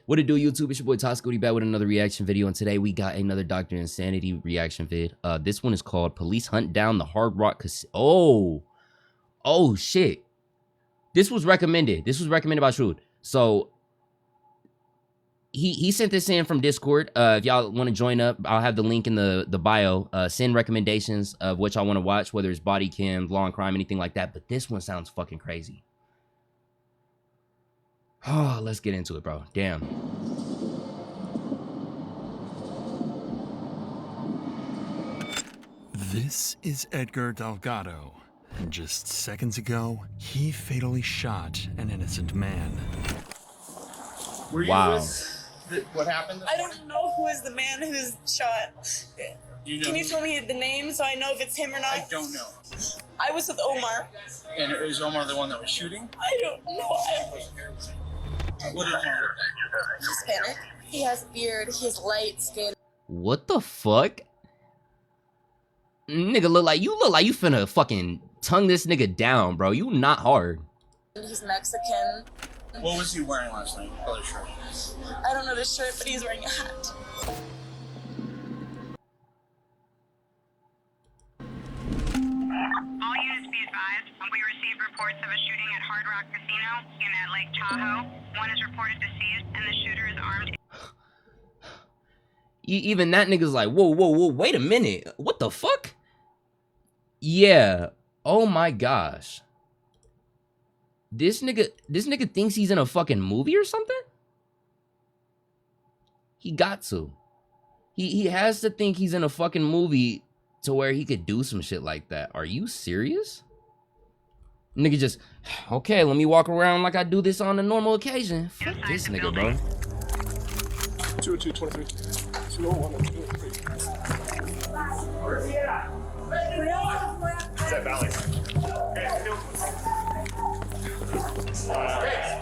What it do, YouTube? It's your boy Toscody back with another reaction video, and today we got another Dr. Insanity reaction vid. This one is called Police Hunt Down the Hard Rock Casino. Oh shit. This was recommended. This was recommended by Shrewd. So he sent this in from Discord. If y'all want to join up, I'll have the link in the bio. Send recommendations of what y'all want to watch, whether it's body cam, law and crime, anything like that. But this one sounds fucking crazy. Oh, let's get into it, bro. Damn. This is Edgar Delgado, and just seconds ago, he fatally shot an innocent man. Were you Wow. with what happened? I don't know who is the man who's shot. Can you tell me the name so I know if it's him or not? I don't know. I was with Omar. And is Omar the one that was shooting? I don't know. What did he look like? He's Hispanic. He has a beard. He has light skin. What the fuck? Nigga look like you finna fucking tongue this nigga down, bro. You not hard. He's Mexican. What was he wearing last night? Color shirt. I don't know the shirt, but he's wearing a hat. All units be advised, we received reports of a shooting at Hard Rock Casino at Lake Tahoe. One is reported deceased, and the shooter is armed. Even that nigga's like, whoa, wait a minute. What the fuck? Yeah. Oh my gosh. This nigga thinks he's in a fucking movie or something? He got to. He has to think he's in a fucking movie to where he could do some shit like that. Are you serious? Nigga just, okay, let me walk around like I do this on a normal occasion. Fuck this nigga, bro. 202, 23. 201, 203. Is that Valley?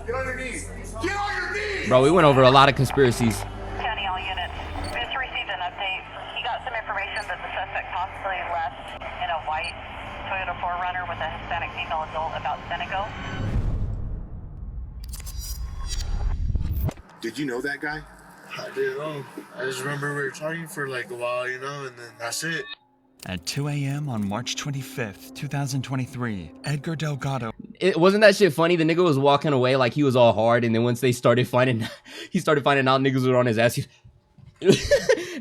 Get on your knees! Get on your knees! Bro, we went over a lot of conspiracies. County, all units. Just received an update. He got some information that the suspect possibly left in a white Toyota 4Runner with a Hispanic female adult about Senegal. Did you know that guy? I didn't know. I just remember we were talking for like a while, you know, and then that's it. At 2 a.m. on March 25th, 2023, Edgar Delgado. It wasn't that shit funny. The nigga was walking away like he was all hard, and then once they started finding, he started finding out niggas were on his ass.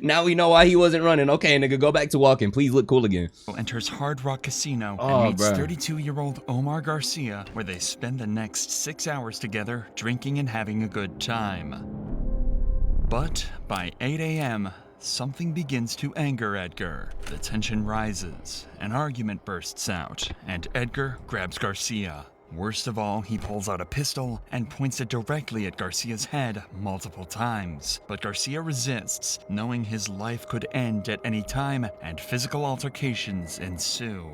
Now we know why he wasn't running. Okay, nigga, go back to walking. Please look cool again. Enters Hard Rock Casino and Oh, meets bruh. 32-year-old Omar Garcia, where they spend the next 6 hours together, drinking and having a good time. But by 8 a.m., something begins to anger Edgar. The tension rises, an argument bursts out, and Edgar grabs Garcia. Worst of all, he pulls out a pistol and points it directly at Garcia's head multiple times. But Garcia resists, knowing his life could end at any time, and physical altercations ensue.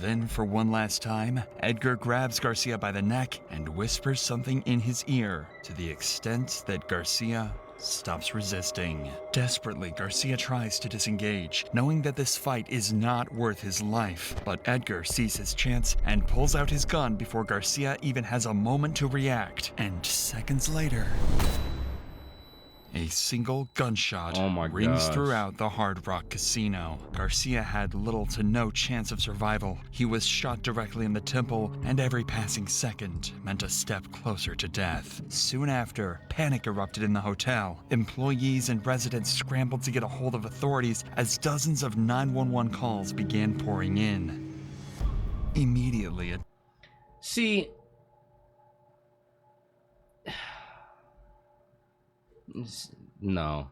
Then, for one last time, Edgar grabs Garcia by the neck and whispers something in his ear, to the extent that Garcia stops resisting. Desperately, Garcia tries to disengage, knowing that this fight is not worth his life. But Edgar sees his chance and pulls out his gun before Garcia even has a moment to react. And seconds later, a single gunshot Oh my rings gosh. throughout the Hard Rock Casino. Garcia had little to no chance of survival. He was shot directly in the temple, and every passing second meant a step closer to death. Soon after, panic erupted in the hotel. Employees and residents scrambled to get a hold of authorities as dozens of 911 calls began pouring in. Immediately, See, no.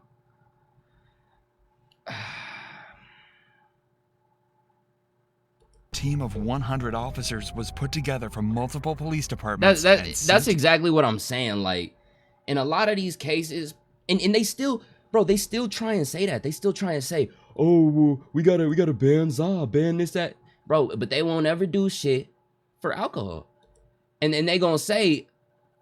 team of 100 officers was put together from multiple police departments. That's exactly what I'm saying. Like, in a lot of these cases, and they still, bro, they still try and say that. They still try and say, oh, well, we gotta ban ZA, ban this, that. Bro, but they won't ever do shit for alcohol. And then they gonna say,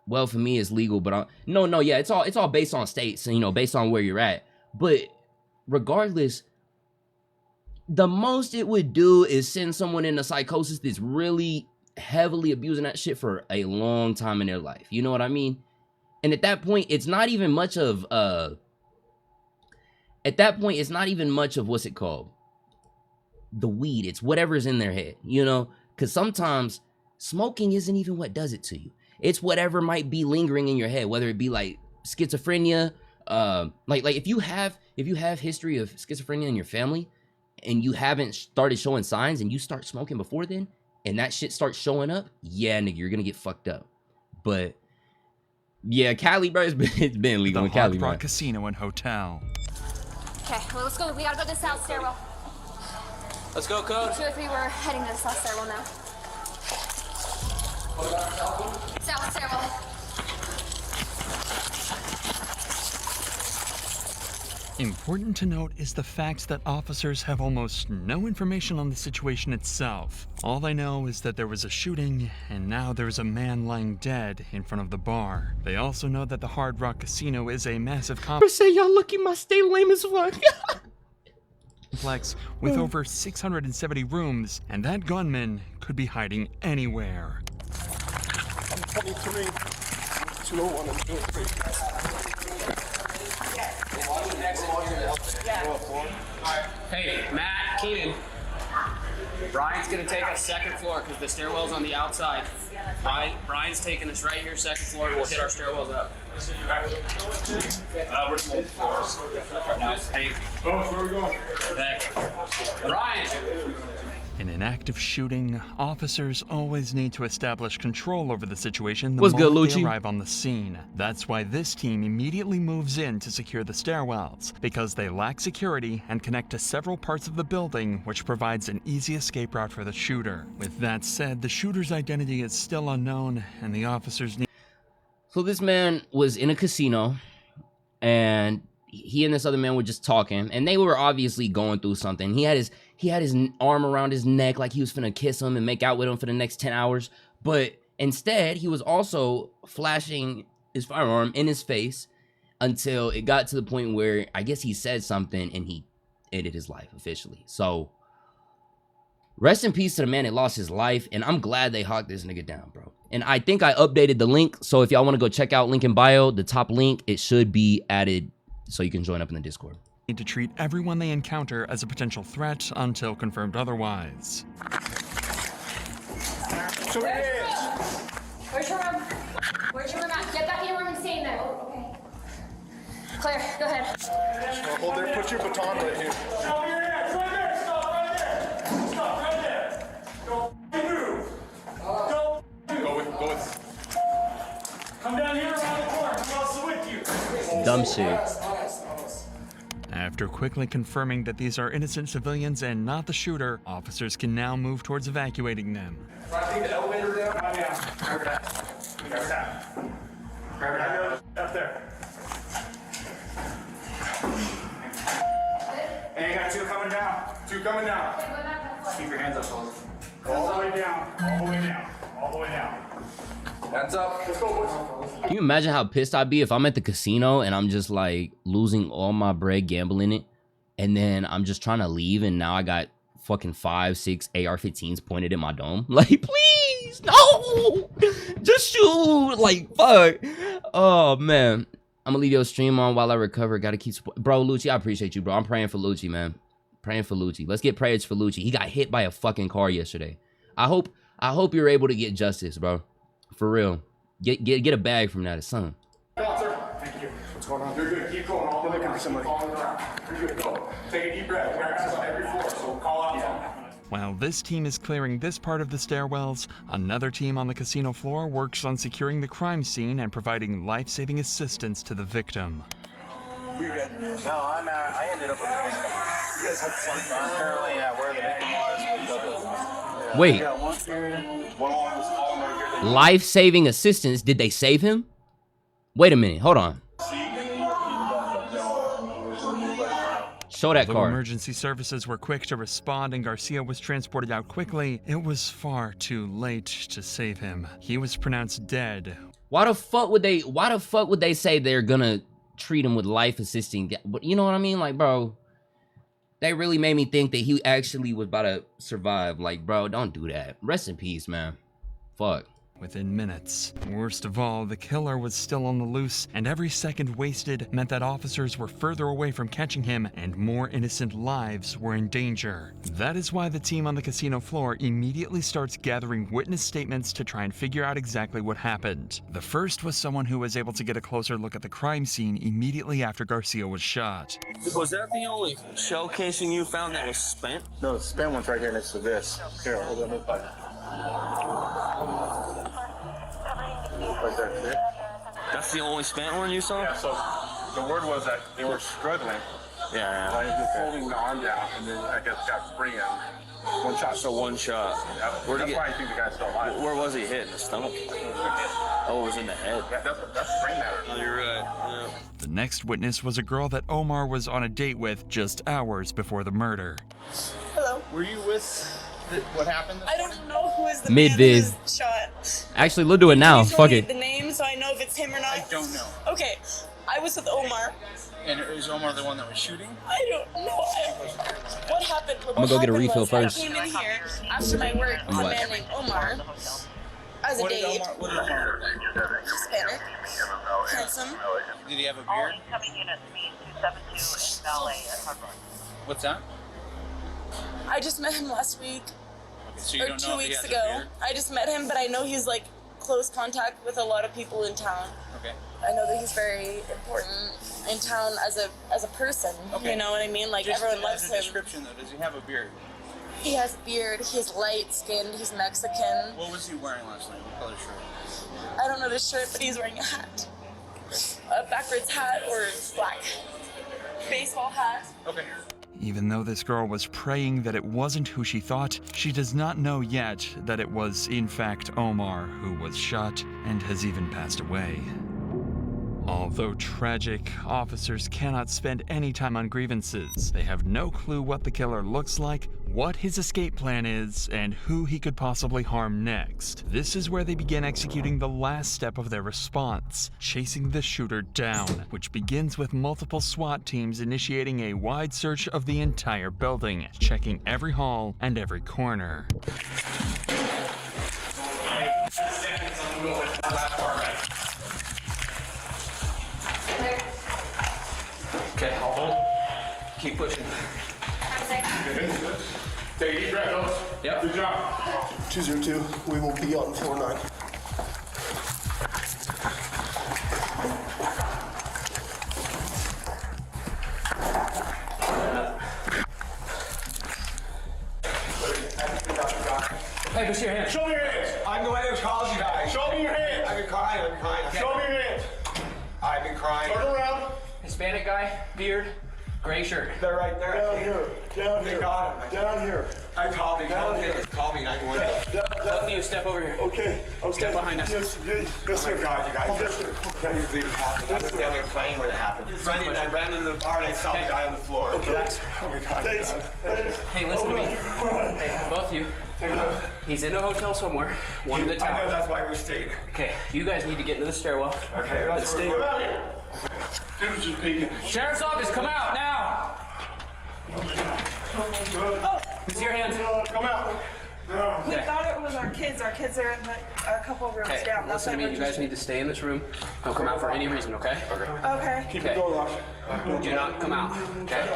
well, for me it's legal, but no, yeah, it's all based on states and, you know, based on where you're at. But regardless, the most it would do is send someone into psychosis that's really heavily abusing that shit for a long time in their life. You know what I mean? And at that point, it's not even much of what's it called? The weed. It's whatever's in their head, you know? Because sometimes smoking isn't even what does it to you. It's whatever might be lingering in your head, whether it be like schizophrenia, like if you have history of schizophrenia in your family and you haven't started showing signs and you start smoking before then and that shit starts showing up, yeah, nigga, you're gonna get fucked up. But yeah, Cali, bro, it's been legal in Cali, Hard Rock man. Casino and Hotel. Okay, well, let's go. We gotta go to the south stairwell. Let's go, Code. 2 or 3, we're heading to the south stairwell now. South stairwell. Important to note is the fact that officers have almost no information on the situation itself. All they know is that there was a shooting, and now there's a man lying dead in front of the bar. They also know that the Hard Rock Casino is a massive Say y'all lucky my stay lame as fuck. complex with over 670 rooms, and that gunman could be hiding anywhere. 23, 201, and 203. Hey, Matt, Keenan. Brian's gonna take us second floor because the stairwell's on the outside. Brian's taking us right here, second floor, and we'll hit our stairwells up. We're both floors. Hey. Oh, where are we going? Brian! In an active shooting, officers always need to establish control over the situation the What's good, moment they Lucci? arrive on the scene. That's why this team immediately moves in to secure the stairwells, because they lack security and connect to several parts of the building, which provides an easy escape route for the shooter. With that said, the shooter's identity is still unknown, and the officers need. So this man was in a casino, and he and this other man were just talking, and they were obviously going through something. He had his arm around his neck like he was finna kiss him and make out with him for the next 10 hours. But instead, he was also flashing his firearm in his face until it got to the point where I guess he said something and he ended his life officially. So rest in peace to the man that lost his life. And I'm glad they hawked this nigga down, bro. And I think I updated the link. So if y'all want to go check out link in bio, the top link, it should be added so you can join up in the Discord. To treat everyone they encounter as a potential threat until confirmed otherwise. Where's your room? Where's your room at? Get back in your room and stay in there. Okay. Claire, go ahead. Hold there, put your baton right here. Stop your hands, right there, stop right there. Stop right there. Don't move. Don't Go with. come down here around the corner. Who else is with you? Dumb shit. After quickly confirming that these are innocent civilians and not the shooter, officers can now move towards evacuating them. Take the elevator down. Grab that. Grab that. Up there. And you got 2 coming down. 2 coming down. Keep your hands up, fellas. All the way down. All the way down. All the way down. Hands up. Let's go, boys. Can you imagine how pissed I'd be if I'm at the casino and I'm just like losing all my bread gambling it, and then I'm just trying to leave and now I got fucking 5, 6 AR-15s pointed at my dome? Like, please, no, just shoot. Like, fuck. Oh man, I'm gonna leave your stream on while I recover. Gotta keep bro, Lucci, I appreciate you, bro. I'm praying for Lucci, man. Praying for Lucci. Let's get prayers for Lucci. He got hit by a fucking car yesterday. I hope you're able to get justice, bro. For real. Get a bag from that or something. Thank you. What's going on? You're good. Keep going. All the way down. Keep falling around. You're good. Go. Take a deep breath. Wear hands on every floor, so call out something. While this team is clearing this part of the stairwells, another team on the casino floor works on securing the crime scene and providing life-saving assistance to the victim. No, I ended up with the victim. You guys had fun. Apparently, yeah, where the victim was. Wait. Yeah, one here, one along this column right here. Life-saving assistance? Did they save him? Wait a minute. Hold on. Show that Although card. emergency services were quick to respond and Garcia was transported out quickly, it was far too late to save him. He was pronounced dead. Why the fuck would they say they're gonna treat him with life assisting? But you know what I mean? Like, bro, they really made me think that he actually was about to survive. Like, bro, don't do that. Rest in peace, man. Fuck. within minutes. Worst of all, the killer was still on the loose, and every second wasted meant that officers were further away from catching him and more innocent lives were in danger. That is why the team on the casino floor immediately starts gathering witness statements to try and figure out exactly what happened. The first was someone who was able to get a closer look at the crime scene immediately after Garcia was shot. Was that the only shell casing you found that was spent? No, the spent one's right here next to this. Here, hold on, look back. Right there, see it? That's the only spent one you saw? Yeah, so the word was that they were struggling. Yeah. I was just holding the arm down, and then I guess got sprayed out. One shot. So one shot. That's Where'd he why I get? think the guy's still alive. Where was he hit? In the stomach? Oh, it was in the head. Yeah, that's brain matter. Oh, you're right. Yeah. The next witness was a girl that Omar was on a date with just hours before the murder. Hello. Were you with what happened? I don't know who is the Mid-vid. man who was shot. Actually, we'll do it now. Can you tell Fuck me it. the name so I know if it's him or not? I don't know. Okay, I was with Omar. And is Omar the one that was shooting? I don't know. What happened? I'm gonna go get a refill first. I came in here after my work with a What? man named Omar as a date. What did Omar look like? Hispanic, handsome. Did he have a All beard? incoming units meet 272 in Valet at Harbor. What's that? I just met him last week So you or don't 2 know if he weeks has ago. a beard? I just met him, but I know he's like close contact with a lot of people in town. Okay. I know that he's very important in town as a person. Okay. You know what I mean? Like Just everyone as loves a him. description though, does he have a beard? He has a beard. He's light skinned. He's Mexican. What was he wearing last night? What color shirt? I don't know the shirt, but he's wearing a hat. A backwards hat or black baseball hat. Okay. Even though this girl was praying that it wasn't who she thought, she does not know yet that it was in fact Omar who was shot and has even passed away. Although tragic, officers cannot spend any time on grievances. They have no clue what the killer looks like, what his escape plan is, and who he could possibly harm next. This is where they begin executing the last step of their response, chasing the shooter down, which begins with multiple SWAT teams initiating a wide search of the entire building, checking every hall and every corner. Okay, I'll hold. Keep pushing. Take a deep breath, fellas. Yep. Good job. 202, we will be on floor 9. Hey, push your hands. Show me your hands. I'm the one who called you guys. Show me your hands. I've been crying. Show me your hands. I've been crying. Turn around. Hispanic guy, beard, gray shirt. They're right there. Down here. Down They here. got him. Down here. I called him. Down here. Call me 911. Both of you step over here. Okay. Okay. Step behind us. Yes, yes, Oh yes, my sir. God, you guys. Yes, sir. That is really happening. I was down there playing when it happened. I ran in the bar and I saw the guy on the floor. Okay. Oh my God. Thanks. Thanks. Hey, listen to me. Hey, both of you. He's in a hotel somewhere. One at a I know time. that's why we stayed. Okay, you guys need to get into the stairwell. Okay, Let's stay. Come out here. Dude was just peeking. Sheriff's office, come out now! Who's your hands? Come out. We thought it was our kids. Our kids are in a couple rooms Okay, down. That's listen to why me. we're You guys just- need to stay in this room. Don't come out for any reason, okay? Okay. Keep it going, Ross. Do not come out, okay?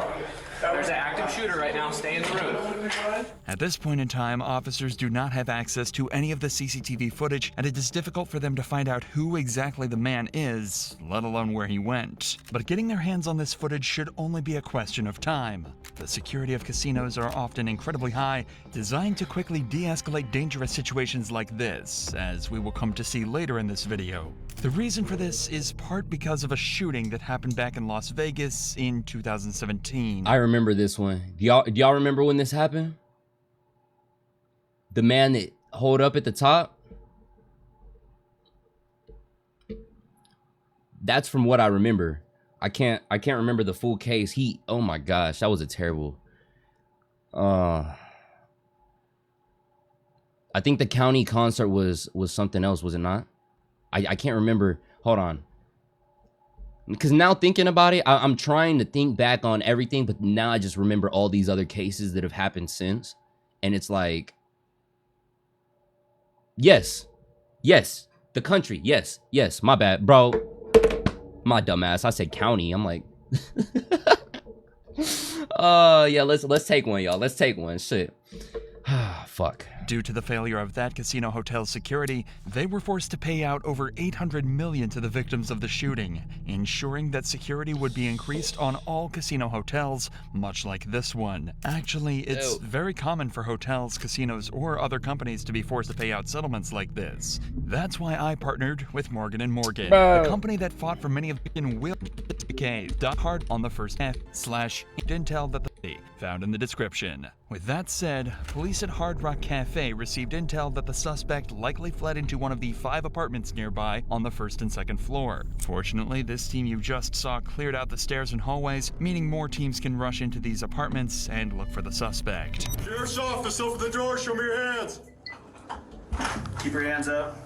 There's an active shooter right now. Stay in the room. At this point in time, officers do not have access to any of the CCTV footage, and it is difficult for them to find out who exactly the man is, let alone where he went. But getting their hands on this footage should only be a question of time. The security of casinos are often incredibly high, designed to quickly de-escalate dangerous situations like this, as we will come to see later in this video. The reason for this is part because of a shooting that happened back in Las Vegas in 2017. I remember this one. Do y'all remember when this happened? The man that holed up at the top? That's from what I remember. I can't remember the full case. Oh my gosh, that was a terrible. I think the county concert was something else, was it not? I can't remember. Hold on. Because now thinking about it, I'm trying to think back on everything, but now I just remember all these other cases that have happened since. And it's like, yes, Yes, the country. Yes, my bad, bro. My dumbass. I said county. I'm like, yeah. Let's take one, y'all. Let's take one. Shit. Fuck. Due to the failure of that casino hotel's security, they were forced to pay out over $800 million to the victims of the shooting, ensuring that security would be increased on all casino hotels, much like this one. Actually, it's very common for hotels, casinos, or other companies to be forced to pay out settlements like this. That's why I partnered with Morgan & Morgan, the company that fought for many of the will hard on the first F/intel that the found in the description. With that said, police at Hard Rock Cafe received intel that the suspect likely fled into one of the 5 apartments nearby on the 1st and 2nd floor. Fortunately, this team you just saw cleared out the stairs and hallways, meaning more teams can rush into these apartments and look for the suspect. Sheriff's office, open the door, show me your hands. Keep your hands up.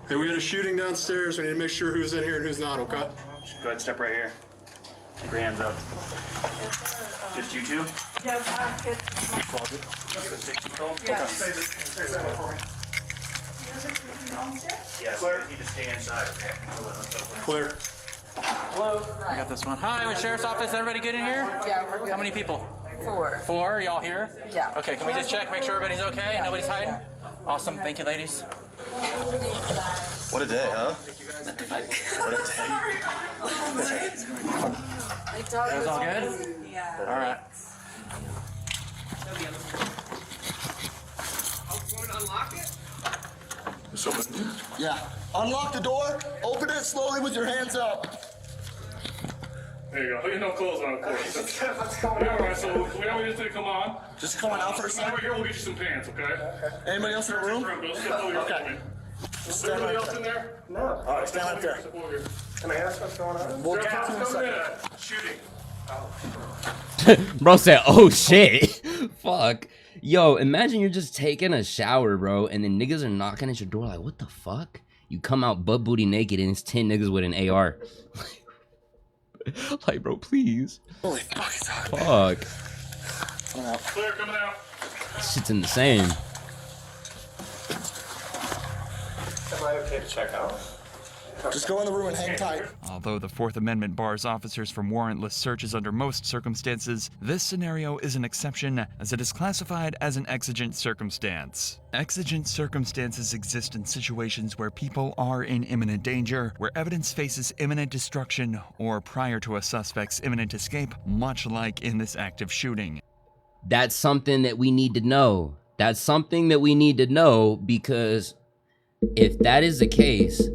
Hey, we had a shooting downstairs. We need to make sure who's in here and who's not, okay? Go ahead, step right here. Keep your hands up. Just you two? Yeah, Clear. You need to stay inside, okay? Clear. Hello. I got this one. Hi, I'm Sheriff's Office. Everybody good in here? Yeah, we're good. How many people? 4. 4? Y'all here? Yeah. Okay, can we just check, make sure everybody's okay? Nobody's hiding? Awesome. Thank you, ladies. What a day, huh? That's all good? Yeah. All right. Yeah. Unlock the door. Open it slowly with your hands up. There you go. Put your no clothes on, of course. Let's go. All right, so we don't need to come on. Just come on out for a second. Over here, we'll get you some pants, okay? Anybody else in the room? Go step over here. Okay. Is there anybody else in there? No. All right, stand right there. Step over here. Can I ask what's going on? We'll Sheriff's get to office you in a coming second. in. Shooting. Bro said, oh shit. Fuck. Yo, imagine you're just taking a shower, bro, and then niggas are knocking at your door like, what the fuck? You come out butt booty naked and it's 10 niggas with an AR. Like, bro, please. Holy fuck, it's hot. Fuck. Clear, coming out. Shit's insane. Am I okay to check out? Just go in the room and hang tight. Although the Fourth Amendment bars officers from warrantless searches under most circumstances, this scenario is an exception as it is classified as an exigent circumstance. Exigent circumstances exist in situations where people are in imminent danger, where evidence faces imminent destruction, or prior to a suspect's imminent escape, much like in this active shooting. That's something that we need to know. That's something that we need to know, because if that is the case,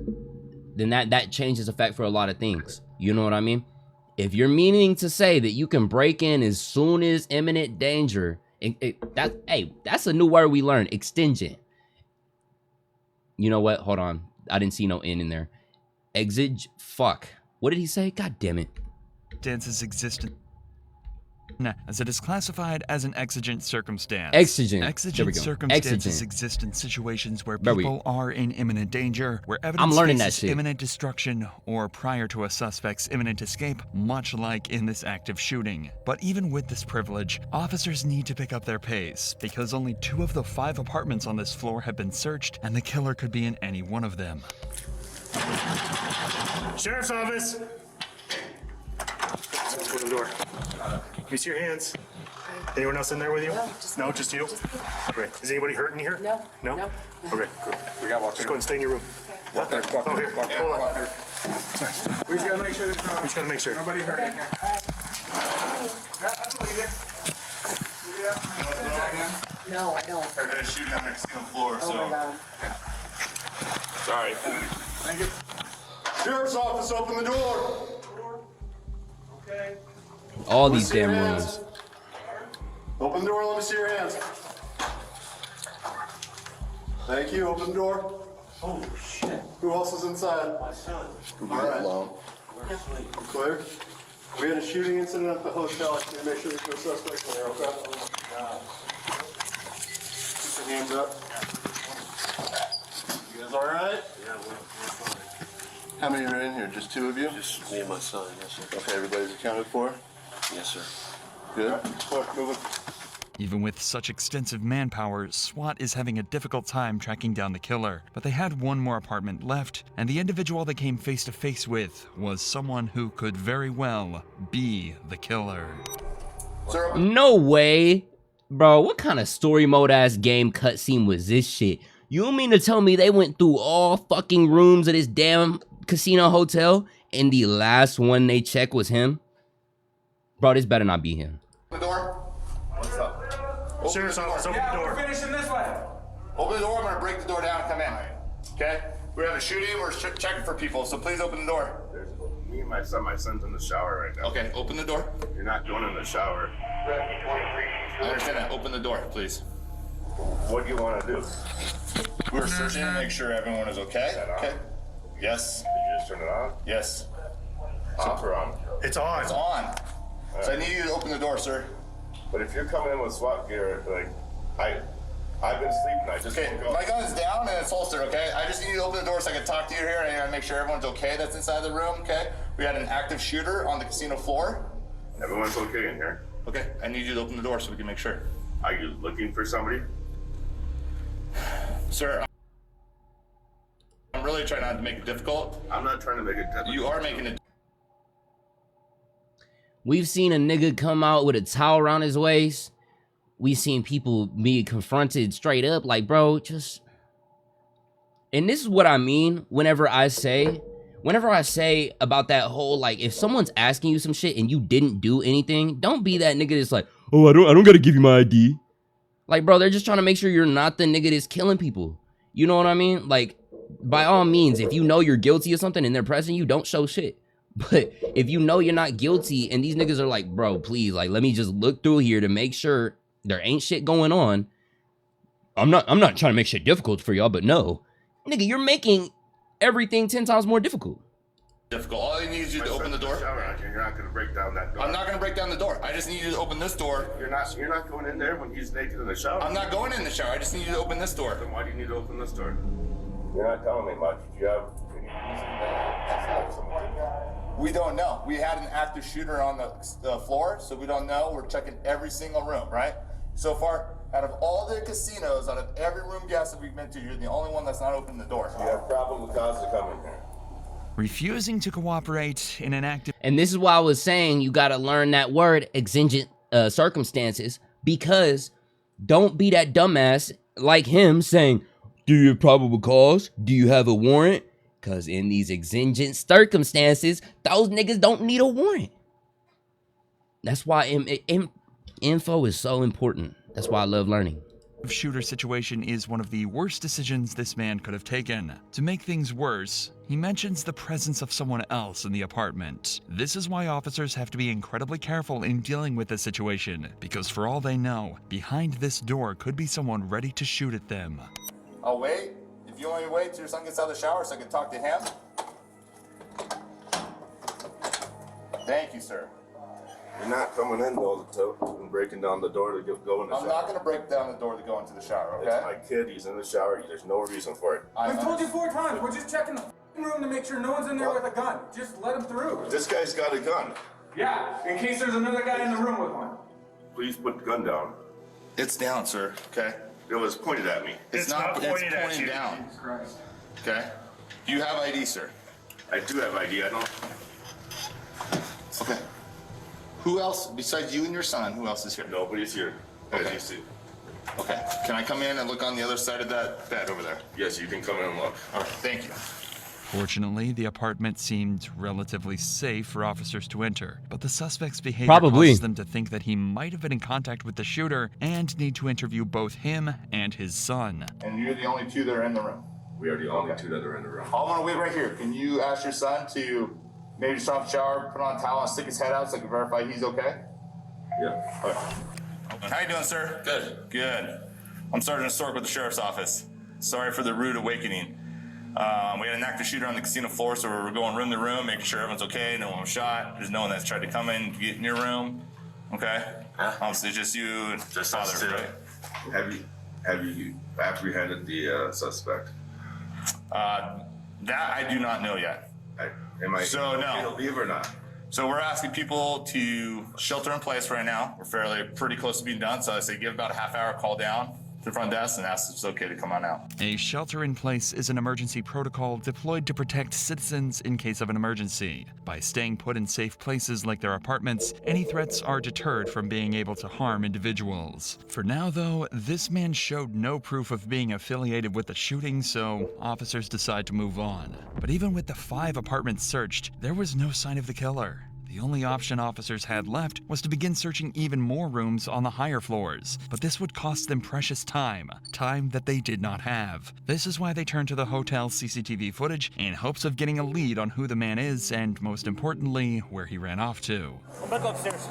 then that changes the fact for a lot of things. You know what I mean? If you're meaning to say that you can break in as soon as imminent danger, that's a new word we learned, extingent. You know what? Hold on. I didn't see no N in there. Fuck. What did he say? God damn it. Dances exist as it is classified as an exigent circumstance. Exigent. Exigent circumstances exist in situations where people are in imminent danger, where evidence faces imminent destruction, or prior to a suspect's imminent escape, much like in this active shooting. But even with this privilege, officers need to pick up their pace, because only 2 of the 5 apartments on this floor have been searched, and the killer could be in any one of them. Sheriff's office. Open the door. Let me see your hands. Anyone else in there with you? No, just you? Okay. Is anybody hurting here? No. No? Okay, good. We got walk. Just go ahead and stay in your room. Walk there. Oh, here. Hold on. We just gotta make sure there's no... We just gotta make sure. Nobody hurting here. No, I don't. They're gonna shoot down next to the floor, so... Oh my God. Sorry. Thank you. Sheriff's office, open the door. Okay. All these damn rooms. Open the door, let me see your hands. Thank you, open the door. Holy shit. Who else is inside? My son. All right. Clear? We had a shooting incident at the hotel. I need to make sure there's no suspects in there, okay? Keep your hands up. You guys all right? Yeah, we're fine. How many are in here? Just 2 of you? Just me and my son, yes, sir. Okay, everybody's accounted for? Yes, sir. Good. All right, moving. Even with such extensive manpower, SWAT is having a difficult time tracking down the killer. But they had one more apartment left, and the individual they came face to face with was someone who could very well be the killer. No way. Bro, what kind of story mode ass game cutscene was this shit? You mean to tell me they went through all fucking rooms of this damn casino hotel and the last one they checked was him? Bro, this better not be him. The door. What's up? Sheriff's office, open the door. Finishing this way. Open the door. I'm gonna break the door down and come in. Okay? We're having a shooting. We're checking for people, so please open the door. Me and my son's in the shower right now. Okay, open the door. You're not going in the shower. I understand that. Open the door, please. What do you want to do? We're searching to make sure everyone is okay. Okay. Yes. Did you just turn it on? Yes. Off or on? It's on. It's on. So I need you to open the door, sir. But if you're coming in with SWAT gear, like, I've been sleeping. I just Okay, woke up. my gun's down and it's holstered, okay? I just need you to open the door so I can talk to you here and make sure everyone's okay that's inside the room, okay? We had an active shooter on the casino floor. Everyone's okay in here. Okay, I need you to open the door so we can make sure. Are you looking for somebody? Sir, I'm really trying not to make it difficult. I'm not trying to make it difficult. You are making it. We've seen a nigga come out with a towel around his waist. We've seen people be confronted straight up like, bro, just... And this is what I mean whenever I say about that whole, like, if someone's asking you some shit and you didn't do anything, don't be that nigga that's like, oh, I don't gotta give you my ID. Like, bro, they're just trying to make sure you're not the nigga that's killing people. You know what I mean? Like, by all means, if you know you're guilty of something and they're pressing you, don't show shit. But if you know you're not guilty and these niggas are like, bro, please, like, let me just look through here to make sure there ain't shit going on. I'm not trying to make shit difficult for y'all, but no. Nigga, you're making everything 10 times more difficult. Difficult. All I need is you to open the door. You're not gonna break down that door. I'm not gonna break down the door. I just need you to open this door. You're not going in there when he's naked in the shower. I'm not going in the shower. I just need you to open this door. Then why do you need to open this door? You're not telling me much. Do you have any reason? We don't know. We had an active shooter on the floor, so we don't know. We're checking every single room, right? So far, out of all the casinos, out of every room guest that we've been to, you're the only one that's not opening the door. You have probable cause to come in here. Refusing to cooperate in an active... And this is why I was saying you gotta learn that word, exigent circumstances, because don't be that dumbass like him saying, do you have probable cause? Do you have a warrant? Because in these exigent circumstances, those niggas don't need a warrant. That's why info is so important. That's why I love learning. Shooter situation is one of the worst decisions this man could have taken. To make things worse, he mentions the presence of someone else in the apartment. This is why officers have to be incredibly careful in dealing with this situation, because for all they know, behind this door could be someone ready to shoot at them. I'll wait. If you want me to wait till your son gets out of the shower so I can talk to him. Thank you, sir. You're not coming in though and breaking down the door to go in the shower. I'm not going to break down the door to go into the shower, okay? It's my kid. He's in the shower. There's no reason for it. We've told you 4 times. We're just checking the room to make sure no one's in there with a gun. Just let him through. This guy's got a gun. Yeah, in case there's another guy in the room with one. Please put the gun down. It's down, sir, okay? It was pointed at me. It's not pointing down. Jesus Christ. Okay? You have ID, sir. I do have ID. I don't. Okay. Who else, besides you and your son, who else is here? Nobody's here. As you see. Okay. Can I come in and look on the other side of that bed over there? Yes, you can come in and look. All right, thank you. Fortunately, the apartment seemed relatively safe for officers to enter, but the suspect's behavior Probably causes them to think that he might have been in contact with the shooter and need to interview both him and his son. And you're the only 2 that are in the room? We are the only 2 that are in the room. I'm gonna wait right here. Can you ask your son to maybe just off the shower, put on a towel, and stick his head out so I can verify he's okay? Yeah. All right. How you doing, sir? Good. Good. I'm Sergeant Stork with the Sheriff's Office. Sorry for the rude awakening. We had an active shooter on the casino floor, so we're going room to room, making sure everyone's okay, no one was shot. There's no one that's tried to come in, get in your room. Okay? Obviously, just you and Just father, us 2. right? Have you apprehended the suspect? That I do not know yet. Am I So, no. okay to leave or not? So we're asking people to shelter in place right now. We're pretty close to being done. So I say give about a half hour, call down to the front desk and ask if it's okay to come on out. A shelter in place is an emergency protocol deployed to protect citizens in case of an emergency. By staying put in safe places like their apartments, any threats are deterred from being able to harm individuals. For now, though, this man showed no proof of being affiliated with the shooting, so officers decide to move on. But even with the 5 apartments searched, there was no sign of the killer. The only option officers had left was to begin searching even more rooms on the higher floors, but this would cost them precious time that they did not have. This is why they turned to the hotel's CCTV footage in hopes of getting a lead on who the man is and, most importantly, where he ran off to. I'm gonna go upstairs.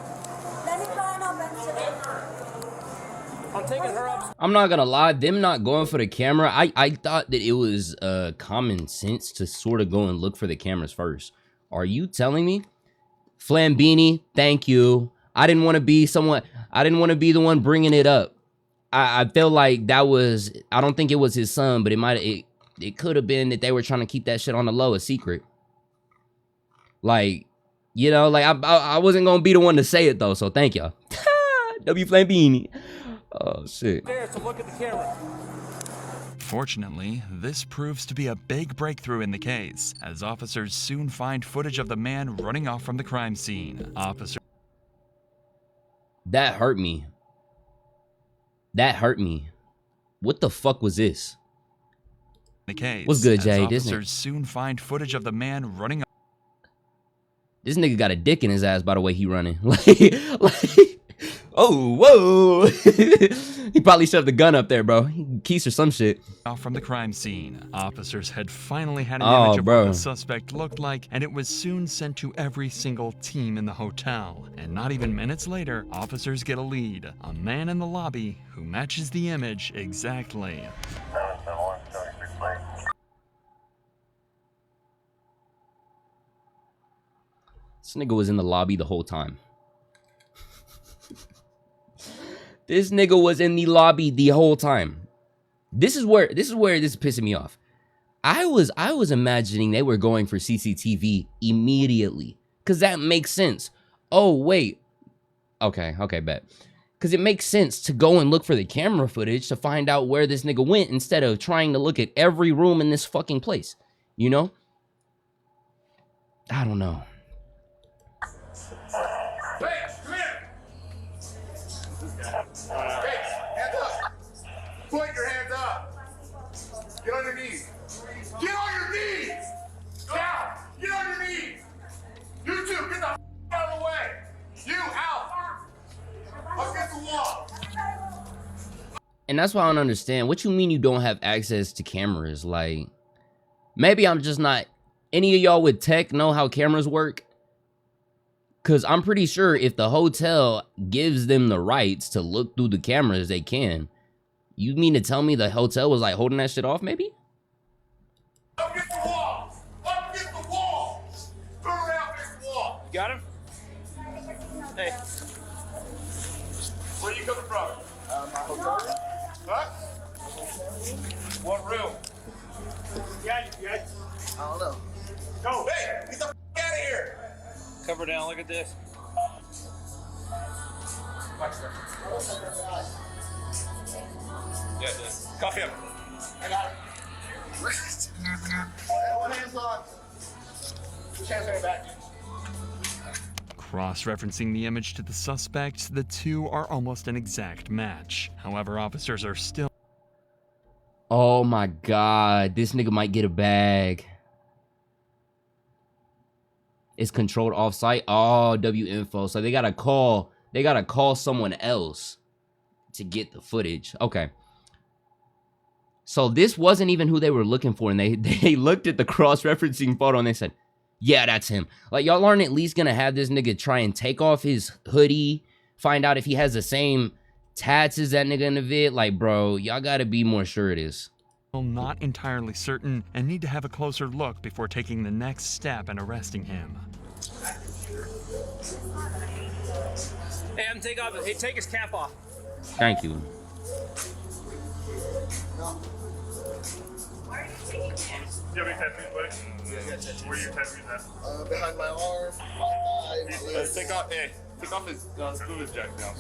I'm taking her up. I'm not gonna lie, them not going for the camera, I thought that it was common sense to sort of go and look for the cameras first. Are you telling me? Flambini, thank you. I didn't want to be the one bringing it up. I feel like that was, I don't think it was his son, but it could have been that they were trying to keep that shit on the low, a secret. Like, you know, like I wasn't gonna be the one to say it though, so thank y'all. W Flambini. Oh shit. There to look at the camera. Fortunately, this proves to be a big breakthrough in the case, as officers soon find footage of the man running off from the crime scene. That hurt me. That hurt me. What the fuck was this? The case. What's good, as Jay? Officers soon find footage of the man running off. This nigga got a dick in his ass by the way he running. like oh, whoa. He probably shoved the gun up there, bro. Keys or some shit. Off from the crime scene. Officers had finally had an image of what the suspect looked like, and it was soon sent to every single team in the hotel. And not even minutes later, officers get a lead. A man in the lobby who matches the image exactly. This nigga was in the lobby the whole time. This nigga was in the lobby the whole time. This is where this is pissing me off. I was imagining they were going for CCTV immediately, cause that makes sense. Oh wait, okay, bet. Cause it makes sense to go and look for the camera footage to find out where this nigga went instead of trying to look at every room in this fucking place. You know? I don't know. Put your hands up. Get on your knees. Get on your knees. Down. Get on your knees. You two, get the out of the way. You out. Against the wall. And that's why I don't understand. What you mean you don't have access to cameras? Like, maybe I'm just not. Any of y'all with tech know how cameras work? Because I'm pretty sure if the hotel gives them the rights to look through the cameras, they can. You mean to tell me the hotel was like holding that shit off, maybe? Up against the wall! Up against the wall! Turn around against the wall! You got him? Hey. Where are you coming from? My hotel room. Huh? What room? Yeah. I don't know. Go! Hey! Get the out of here! Cover down, look at this. Yeah, cuff him. I got it. One hand's on. Two hands on your back. Cross-referencing the image to the suspect, the two are almost an exact match. However, officers are still... Oh my god, this nigga might get a bag. It's controlled off-site. Oh, W-info. So they gotta call someone else to get the footage. Okay. So this wasn't even who they were looking for, and they looked at the cross-referencing photo and they said, yeah, that's him. Like, y'all aren't at least gonna have this nigga try and take off his hoodie, find out if he has the same tats as that nigga in the vid. Like, bro, y'all gotta be more sure it is. Not entirely certain and need to have a closer look before taking the next step and arresting him. Hey, I'm take off. Hey, take his cap off. Thank you. you have any tattoos, buddy? Yeah, I got tattoos. Where are your tattoos at? Behind my arm, my thigh, my Let's leg. take off his, let's move his jacket down.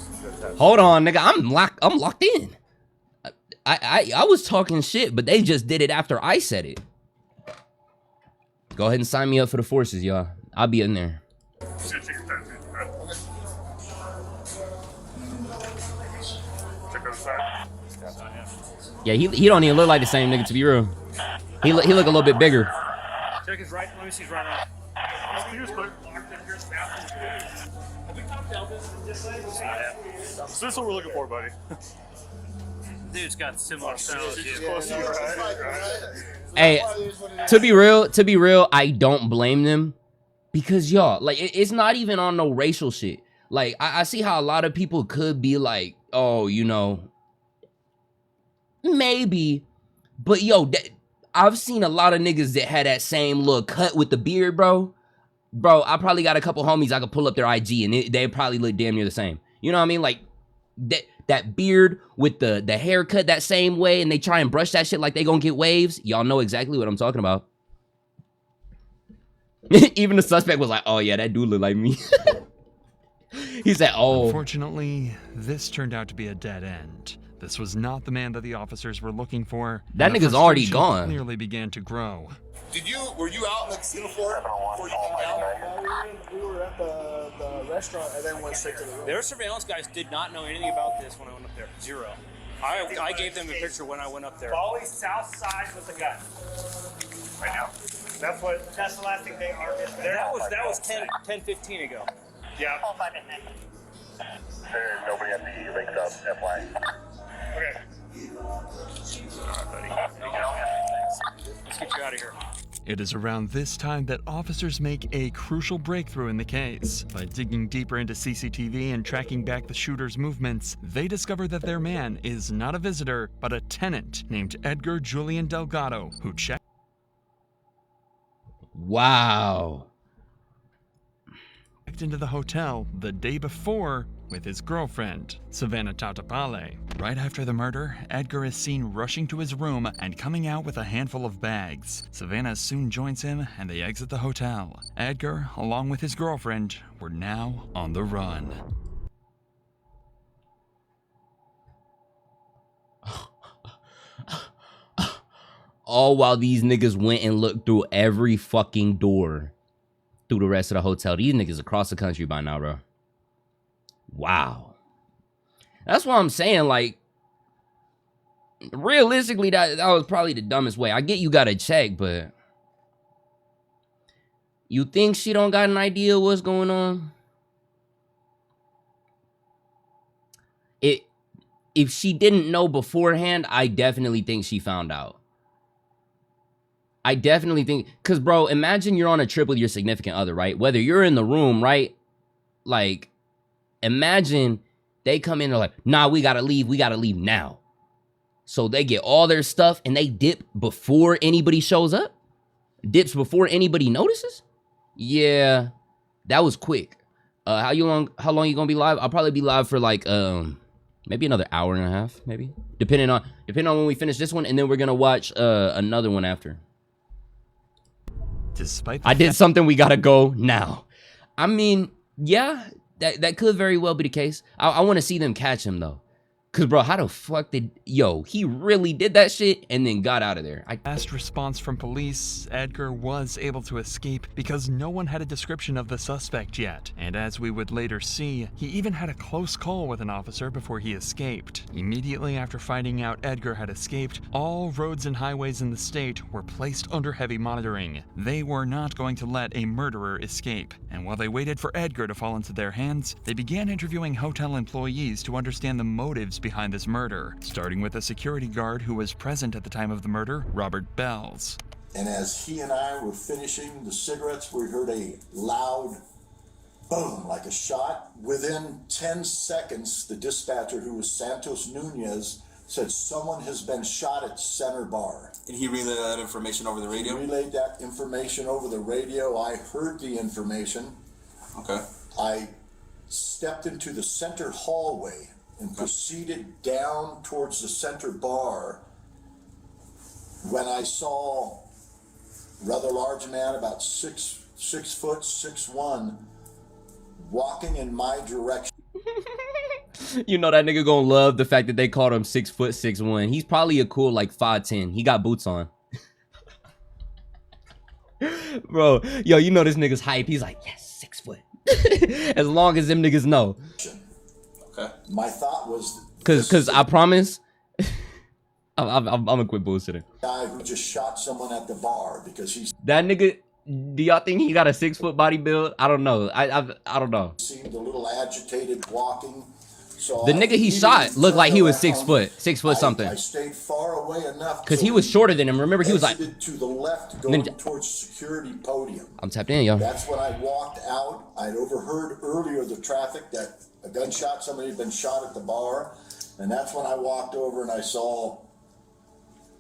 Hold on, nigga. I'm locked in. I was talking shit, but they just did it after I said it. Go ahead and sign me up for the forces, y'all. I'll be in there. Check your tattoos, right? Check on the side. Yeah, he don't even look like the same nigga, to be real. He look a little bit bigger. Check his right. Let me see his right arm. Here's clear. So this is what we're looking for, buddy. Dude's got similar style as you. Close to you, right? Hey, to be real, I don't blame them. Because y'all, like, it's not even on no racial shit. Like, I see how a lot of people could be like, oh, you know, maybe. But yo, I've seen a lot of niggas that had that same little cut with the beard, bro. Bro, I probably got a couple homies I could pull up their IG and they probably look damn near the same. You know what I mean? Like, that beard with the haircut that same way, and they try and brush that shit like they gonna get waves. Y'all know exactly what I'm talking about. Even the suspect was like, oh yeah, that dude look like me. He said, oh. Unfortunately, this turned out to be a dead end. This was not the man that the officers were looking for. That and the nigga's already frustration gone. Clearly began to grow. Were you out in the casino floor before you came down? We were at the restaurant and then went straight to the room. Their surveillance guys did not know anything about this when I went up there. Zero. I gave them a picture when I went up there. Always south side with the gun. Right now. That's the last thing they are. That was 10-15 ago. Yeah. There's nobody at the lake up, FY. Okay. Alright, buddy. Let's get you out of here. It is around this time that officers make a crucial breakthrough in the case. By digging deeper into CCTV and tracking back the shooter's movements, they discover that their man is not a visitor, but a tenant named Edgar Julian Delgado, who checked Wow. into the hotel the day before with his girlfriend, Savannah Tatapale. Right after the murder, Edgar is seen rushing to his room and coming out with a handful of bags. Savannah soon joins him and they exit the hotel. Edgar, along with his girlfriend, were now on the run. All while these niggas went and looked through every fucking door through the rest of the hotel. These niggas across the country by now, bro. Wow. That's what I'm saying. Like, realistically, that was probably the dumbest way. I get you gotta check, but you think she don't got an idea what's going on? If she didn't know beforehand, I definitely think she found out. I definitely think, because, bro, imagine you're on a trip with your significant other, right? Whether you're in the room, right? Like, imagine they come in, they're like, nah, we gotta leave now. So they get all their stuff and they dip before anybody shows up? Dips before anybody notices? Yeah, that was quick. How long you gonna be live? I'll probably be live for like, maybe another hour and a half, maybe. Depending on when we finish this one, and then we're gonna watch another one after. I did something, we gotta go now. I mean, yeah, that could very well be the case. I want to see them catch him though. Cause bro, how the fuck he really did that shit and then got out of there. Fast response from police, Edgar was able to escape because no one had a description of the suspect yet. And as we would later see, he even had a close call with an officer before he escaped. Immediately after finding out Edgar had escaped, all roads and highways in the state were placed under heavy monitoring. They were not going to let a murderer escape. And while they waited for Edgar to fall into their hands, they began interviewing hotel employees to understand the motives behind this murder, starting with a security guard who was present at the time of the murder, Robert Bells. And as he and I were finishing the cigarettes, we heard a loud boom, like a shot. Within 10 seconds, the dispatcher, who was Santos Nunez, said someone has been shot at Center Bar. And he relayed that information over the radio? He relayed that information over the radio. I heard the information. Okay. I stepped into the center hallway and proceeded down towards the Center Bar when I saw a rather large man, about 6 foot 6'1", walking in my direction. You know that nigga gonna love the fact that they called him 6 foot 6'1". He's probably a cool like 5'10". He got boots on. Bro, yo, you know this nigga's hype. He's like, yes, 6 foot. As long as them niggas know. Okay. My thought was, Cause I promise, I'm gonna quit bullshitting. Guy who just shot someone at the bar because he's That nigga, do y'all think he got a 6 foot body build? I don't know. I don't know. seemed a little agitated walking. So The nigga he shot looked like he was 6 foot, 6 foot something. I stayed far away enough Cause he was shorter than him. Remember, he was like, exited to the left, going towards security podium. I'm tapped in, yo. That's when I walked out. I'd overheard earlier the traffic that a gunshot, somebody had been shot at the bar, and that's when I walked over and I saw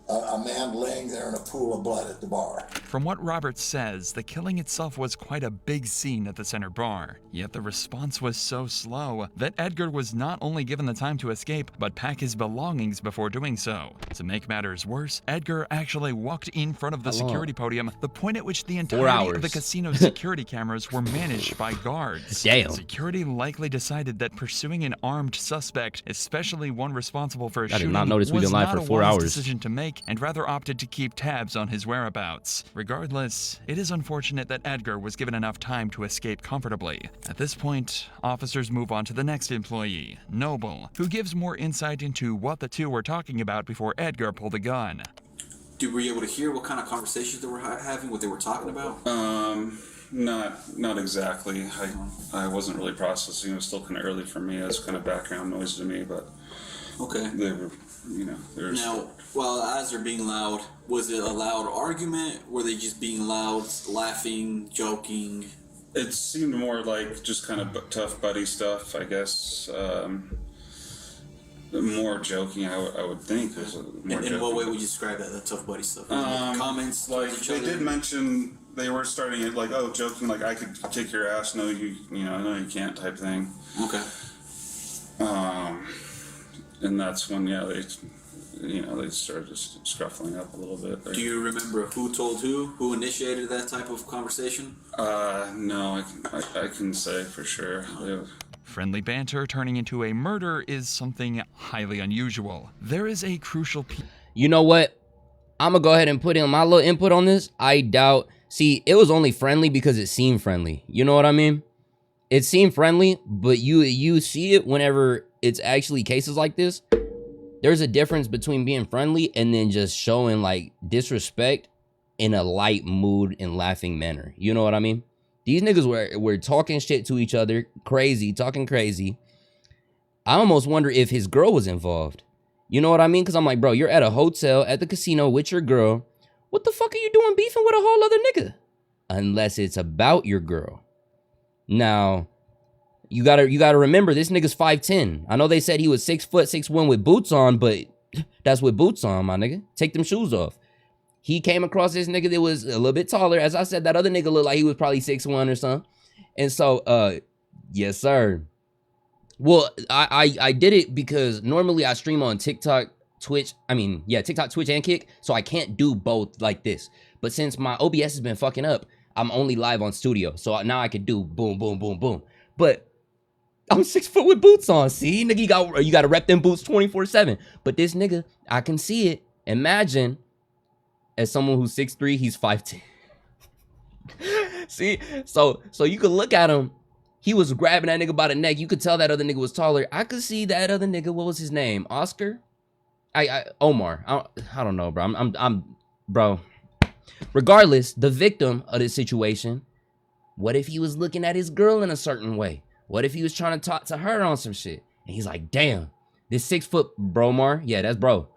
a man laying there in a pool of blood at the bar. From what Roberts says, the killing itself was quite a big scene at the center bar. Yet the response was so slow that Edgar was not only given the time to escape, but pack his belongings before doing so. To make matters worse, Edgar actually walked in front of the security podium, the point at which the entirety of the casino's security cameras were managed by guards. Damn. Security likely decided that pursuing an armed suspect, especially one responsible for a I shooting, did not notice we've was been live not for a 4 wise hours. decision to make, and rather opted to keep tabs on his whereabouts. Regardless, it is unfortunate that Edgar was given enough time to escape comfortably. At this point, officers move on to the next employee, Noble, who gives more insight into what the two were talking about before Edgar pulled the gun. Were you able to hear what kind of conversations they were having, what they were talking about? Not exactly. I wasn't really processing. It was still kind of early for me. It's kind of background noise to me, but okay. They were, there's. Now, well, as they're being loud, was it a loud argument? Were they just being loud, laughing, joking? It seemed more like just kind of tough buddy stuff, I guess. More joking, I would think. In what way would you describe that, the tough buddy stuff? Comments like each they other? did mention they were starting it like, oh, joking, like I could kick your ass. No, no, you can't, type thing. Okay. And that's when they started just scruffling up a little bit. Do you remember who told who initiated that type of conversation? No, I can say for sure. Friendly banter turning into a murder is something highly unusual. There is a crucial piece. You know what? I'm gonna go ahead and put in my little input on this. I doubt. See, it was only friendly because it seemed friendly. You know what I mean? It seemed friendly, but you see it whenever it's actually cases like this. There's a difference between being friendly and then just showing like disrespect in a light mood and laughing manner. You know what I mean? These niggas were talking shit to each other, talking crazy. I almost wonder if his girl was involved. You know what I mean? Because I'm like, bro, you're at a hotel at the casino with your girl. What the fuck are you doing beefing with a whole other nigga? Unless it's about your girl. Now, you gotta remember, this nigga's 5'10". I know they said he was 6 foot 6'1" with boots on, but that's with boots on, my nigga. Take them shoes off. He came across this nigga that was a little bit taller. As I said, that other nigga looked like he was probably 6'1" or something. And so, yes, sir. Well, I did it because normally I stream on TikTok, Twitch. TikTok, Twitch, and Kick. So I can't do both like this. But since my OBS has been fucking up, I'm only live on Studio. So now I can do boom, boom, boom, boom. But I'm 6 foot with boots on. See, nigga, you got to rep them boots 24/7. But this nigga, I can see it. Imagine, as someone who's 6'3", he's 5'10". See, so you could look at him. He was grabbing that nigga by the neck. You could tell that other nigga was taller. I could see that other nigga. What was his name? Oscar? Omar. I don't know, bro. Bro. Regardless, the victim of this situation, what if he was looking at his girl in a certain way? What if he was trying to talk to her on some shit? And he's like, damn, this 6 foot bromar. Yeah, that's bro.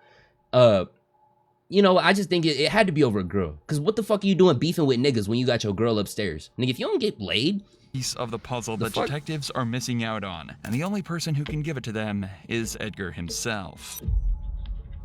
You know, I just think it had to be over a girl. Because what the fuck are you doing beefing with niggas when you got your girl upstairs? Nigga, if you don't get laid... Piece of the puzzle that detectives are missing out on, and the only person who can give it to them is Edgar himself.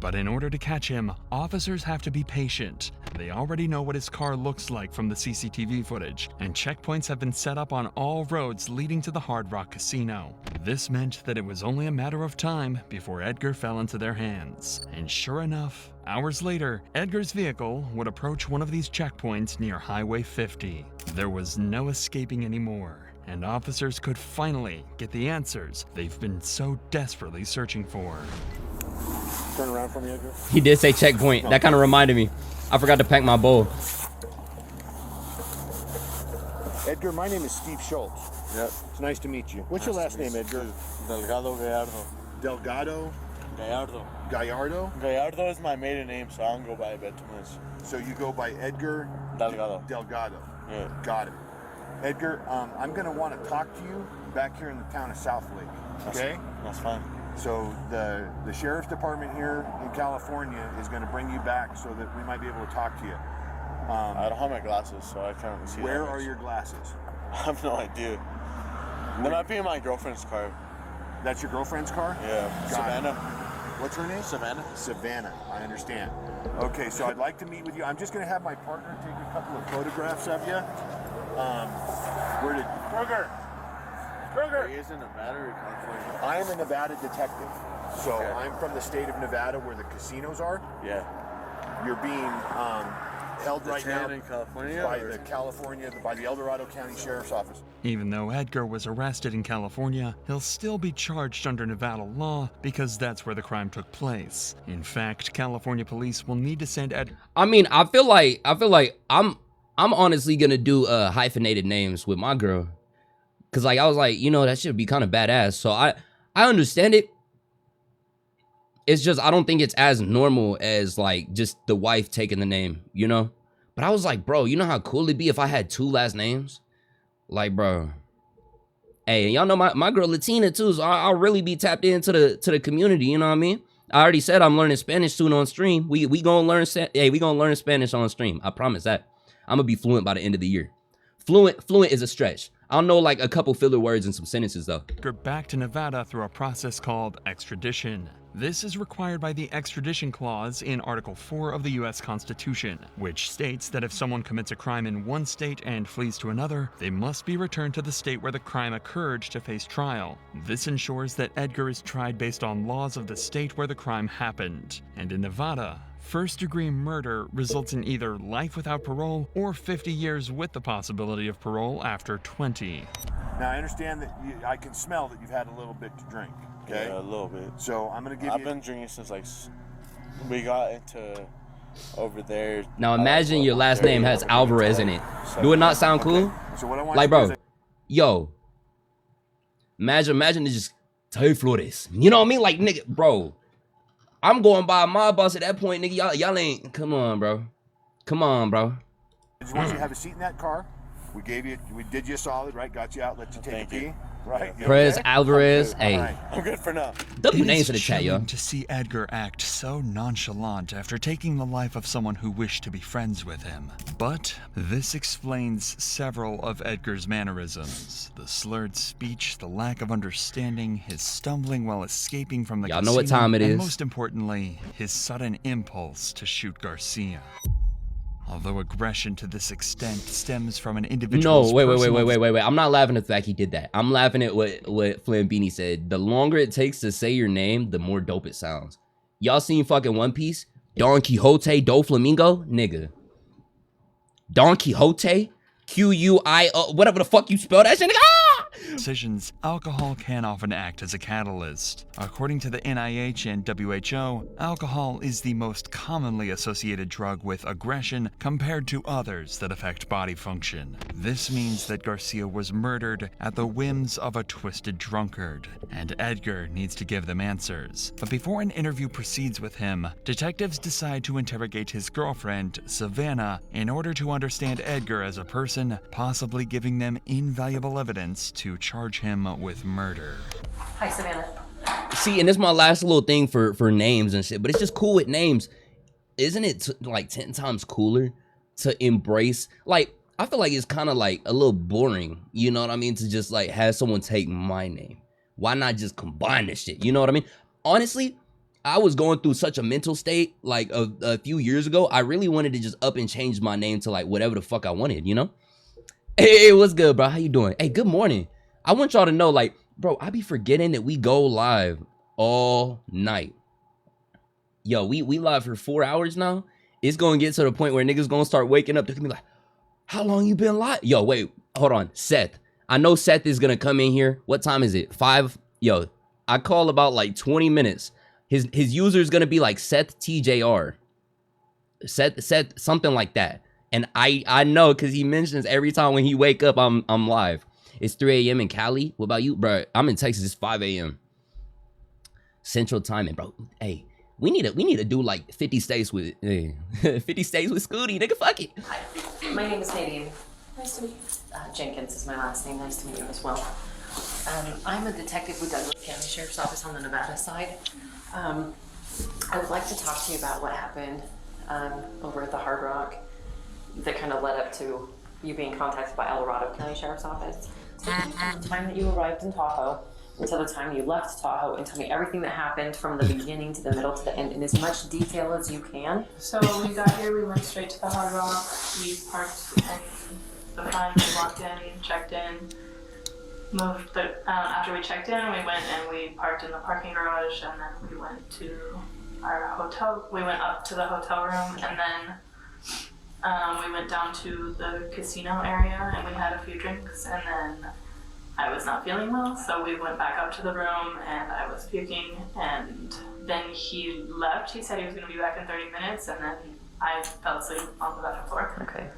But in order to catch him, officers have to be patient, They already know what his car looks like from the CCTV footage, and checkpoints have been set up on all roads leading to the Hard Rock Casino. This meant that it was only a matter of time before Edgar fell into their hands. And sure enough, hours later, Edgar's vehicle would approach one of these checkpoints near Highway 50. There was no escaping anymore, and officers could finally get the answers they've been so desperately searching for. Turn around for me, Edgar. He did say checkpoint. That kind of reminded me. I forgot to pack my bowl. Edgar, my name is Steve Schultz. Yep. It's nice to meet you. What's your last name, Edgar? Delgado Gallardo. Delgado? Gallardo. Gallardo? Gallardo is my maiden name, so I don't go by it too much. So you go by Edgar? Delgado. Delgado. Yeah. Got it. Edgar, I'm going to want to talk to you back here in the town of Southlake. Okay? That's fine. So the sheriff's department here in California is going to bring you back so that we might be able to talk to you. I don't have my glasses, so I can't see. Where are your glasses? I have no idea. They might be in my girlfriend's car. That's your girlfriend's car? Yeah, Savannah. What's her name? Savannah. Savannah, I understand. Okay, so I'd like to meet with you. I'm just going to have my partner take a couple of photographs of you. Where did... Kruger! He is in Nevada or California? I am a Nevada detective. So I'm from the state of Nevada where the casinos are. Yeah. You're being held right now in California by the El Dorado County Sheriff's Office. Even though Edgar was arrested in California, he'll still be charged under Nevada law because that's where the crime took place. In fact, California police will need to send Edgar. I mean, I feel like I'm honestly gonna do hyphenated names with my girl. Cause like I was like, you know, that should be kind of badass. So I understand it. It's just I don't think it's as normal as like just the wife taking the name, you know? But I was like, bro, you know how cool it'd be if I had 2 last names? Like, bro. Hey, y'all know my girl Latina too, so I'll really be tapped into the community, you know what I mean? I already said I'm learning Spanish soon on stream. We gonna learn we gonna learn Spanish on stream. I promise that. I'm gonna be fluent by the end of the year. Fluent is a stretch. I'll know like a couple filler words and some sentences though. Back to Nevada through a process called extradition. This is required by the extradition clause in Article 4 of the U.S. Constitution, which states that if someone commits a crime in one state and flees to another, they must be returned to the state where the crime occurred to face trial. This ensures that Edgar is tried based on laws of the state where the crime happened. And in Nevada, first-degree murder results in either life without parole or 50 years with the possibility of parole after 20. Now I understand that I can smell that you've had a little bit to drink. Okay? Yeah, a little bit. So I'm gonna give I've been drinking since like we got into over there. Now imagine your last name has Alvarez in it. Do it not sound cool? So what I want like, you to bro, do is yo, imagine it's just Tay Flores. You know what I mean? Like, nigga, bro, I'm going by my boss at that point, nigga. Y'all ain't. Come on, bro. Come on, bro. I just want you to have a seat in that car. We did you a solid, right? Got you out, let you take a pee, right? Perez Alvarez, hey. Right. I'm good for now. W names in the chat, yo. To see Edgar act so nonchalant after taking the life of someone who wished to be friends with him. But this explains several of Edgar's mannerisms. The slurred speech, the lack of understanding, his stumbling while escaping from the casino, know what time it and is. most importantly, his sudden impulse to shoot Garcia. Although aggression to this extent stems from an individual's No, wait. I'm not laughing at the fact he did that. I'm laughing at what Flambini said. The longer it takes to say your name, the more dope it sounds. Y'all seen fucking One Piece? Don Quixote do Flamingo? Nigga. Don Quixote? Q-U-I-O, whatever the fuck you spell that shit, nigga. Ah! Decisions, alcohol can often act as a catalyst. According to the NIH and WHO, alcohol is the most commonly associated drug with aggression compared to others that affect body function. This means that Garcia was murdered at the whims of a twisted drunkard, and Edgar needs to give them answers. But before an interview proceeds with him, detectives decide to interrogate his girlfriend, Savannah, in order to understand Edgar as a person, possibly giving them invaluable evidence to charge him with murder. Hi, Savannah. See, and this is my last little thing for names and shit, but it's just cool with names. Isn't it like 10 times cooler to embrace? Like, I feel like it's kind of like a little boring, you know what I mean? To just like have someone take my name. Why not just combine this shit? You know what I mean? Honestly, I was going through such a mental state like a few years ago. I really wanted to just up and change my name to like whatever the fuck I wanted, you know? Hey, what's good, bro? How you doing? Hey, good morning. I want y'all to know, like, bro, I be forgetting that we go live all night. Yo, we live for 4 hours now. It's gonna get to the point where niggas gonna start waking up. They're gonna be like, how long you been live? Yo, wait, hold on. Seth. I know Seth is gonna come in here. What time is it? 5? Yo, I call about like 20 minutes. His user is gonna be like Seth TJR. Seth, something like that. And I know because he mentions every time when he wake up, I'm live. It's 3 a.m. in Cali. What about you, bro? I'm in Texas. It's 5 a.m. Central Time, and bro, hey, we need to do like 50 states with 50 states with Scooty, nigga. Fuck it. Hi, my name is Nadine. Nice to meet you. Jenkins is my last name. Nice to meet you as well. I'm a detective with Douglas County Sheriff's Office on the Nevada side. I would like to talk to you about what happened over at the Hard Rock that kind of led up to you being contacted by El Dorado County Sheriff's Office. From the time that you arrived in Tahoe until the time you left Tahoe, and tell me everything that happened from the beginning to the middle to the end in as much detail as you can. So when we got here, we went straight to the Hard Rock. We parked in the front, we walked in, checked in, moved the, after we checked in, we went and we parked in the parking garage, and then we went to our hotel. We went up to the hotel room, and then we went down to the casino area, and we had a few drinks, and then I was not feeling well, so we went back up to the room, and I was puking, and then he left. He said he was going to be back in 30 minutes, and then I fell asleep on the bathroom floor. Okay.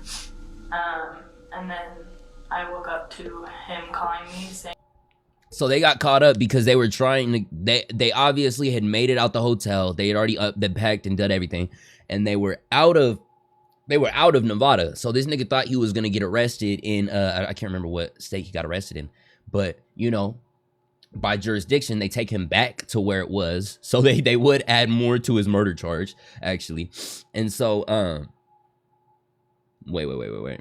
And then I woke up to him calling me saying, So they got caught up because they were trying to, they obviously had made it out the hotel. They had already packed and done everything, and they were out of Nevada. So this nigga thought he was gonna get arrested in I can't remember what state he got arrested in, but you know, by jurisdiction they take him back to where it was, so they would add more to his murder charge actually. And so wait.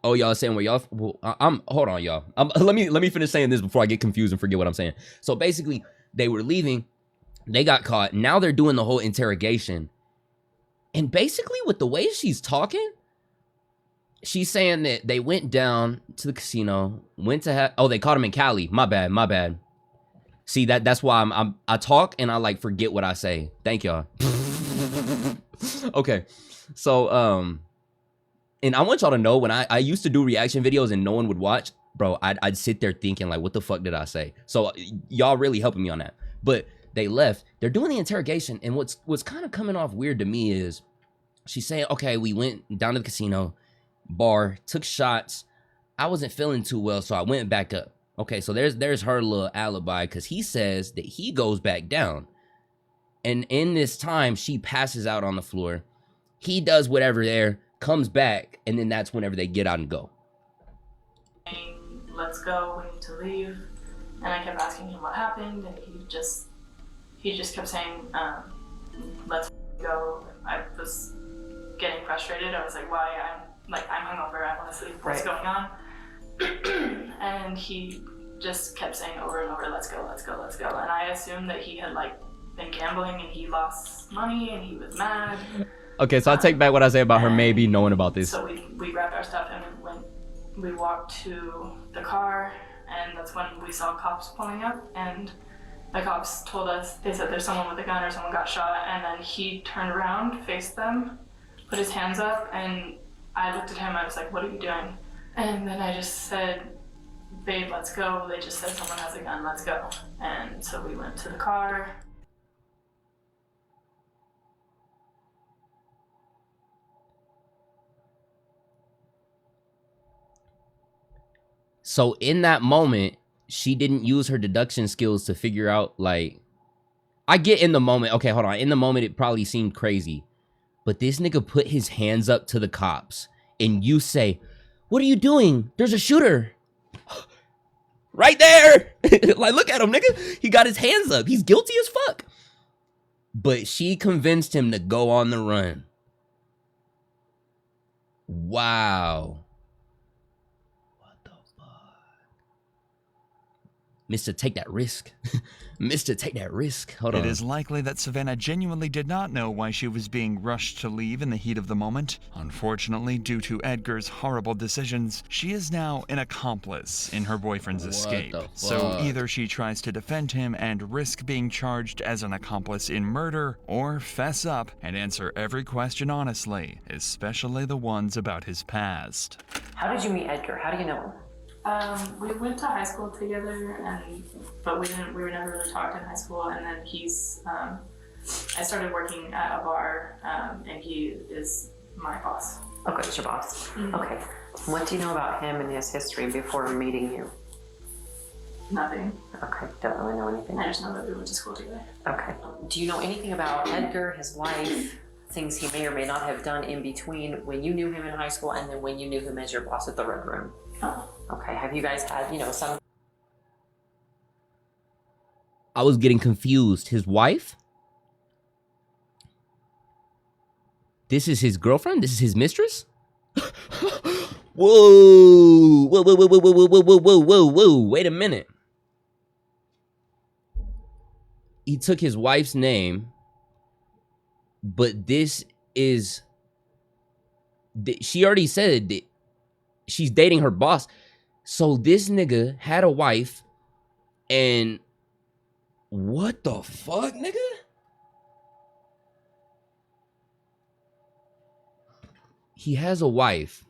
Oh, y'all saying where y'all? Well, I'm hold on, y'all. Let me finish saying this before I get confused and forget what I'm saying. So basically, they were leaving, they got caught. Now they're doing the whole interrogation, and basically, with the way she's talking, she's saying that they went down to the casino, went to they caught him in Cali. My bad. See that's why I talk and I like forget what I say. Thank y'all. Okay, so and I want y'all to know, when I used to do reaction videos and no one would watch, bro, I'd sit there thinking like, what the fuck did I say? So y'all really helping me on that. But they left. They're doing the interrogation, and what's kind of coming off weird to me is she's saying, okay, we went down to the casino, bar, took shots. I wasn't feeling too well, so I went back up. Okay, so there's her little alibi, because he says that he goes back down. And in this time, she passes out on the floor. He does whatever there, comes back, and then that's whenever they get out and go. let's go, we need to leave. And I kept asking him what happened, and he just kept saying, let's go. I was getting frustrated. I was like, why? I'm hungover, I want to sleep, what's going on? And he just kept saying over and over, let's go, let's go, let's go. And I assumed that he had been gambling and he lost money and he was mad. Okay, so I take back what I say about her maybe knowing about this. So we grabbed our stuff and we walked to the car, and that's when we saw cops pulling up, and the cops told us, they said there's someone with a gun or someone got shot, and then he turned around, faced them, put his hands up, and I looked at him, I was like, what are you doing? And then I just said, babe, let's go. They just said someone has a gun, let's go. And so we went to the car. So in that moment, she didn't use her deduction skills to figure out, I get in the moment. Okay, hold on. In the moment, it probably seemed crazy. But this nigga put his hands up to the cops, and you say, what are you doing? There's a shooter. Right there. Look at him, nigga. He got his hands up. He's guilty as fuck. But she convinced him to go on the run. Wow. Mr. Take that risk. Mr. Take that risk. Hold on. It is likely that Savannah genuinely did not know why she was being rushed to leave in the heat of the moment. Unfortunately, due to Edgar's horrible decisions, she is now an accomplice in her boyfriend's escape. So either she tries to defend him and risk being charged as an accomplice in murder, or fess up and answer every question honestly, especially the ones about his past. How did you meet Edgar? How do you know him? We went to high school together, but we were never really talked in high school. And then I started working at a bar, and he is my boss. Okay, it's your boss. Mm-hmm. Okay. What do you know about him and his history before meeting you? Nothing. Okay, don't really know anything. I just know that we went to school together. Okay. Do you know anything about Edgar, his wife, things he may or may not have done in between when you knew him in high school and then when you knew him as your boss at the Red Room? Oh. Okay, have you guys had, some... I was getting confused. His wife? This is his girlfriend? This is his mistress? Whoa! Whoa! Wait a minute. He took his wife's name, but this is... She already said that she's dating her boss. So this nigga had a wife, and what the fuck, nigga? He has a wife,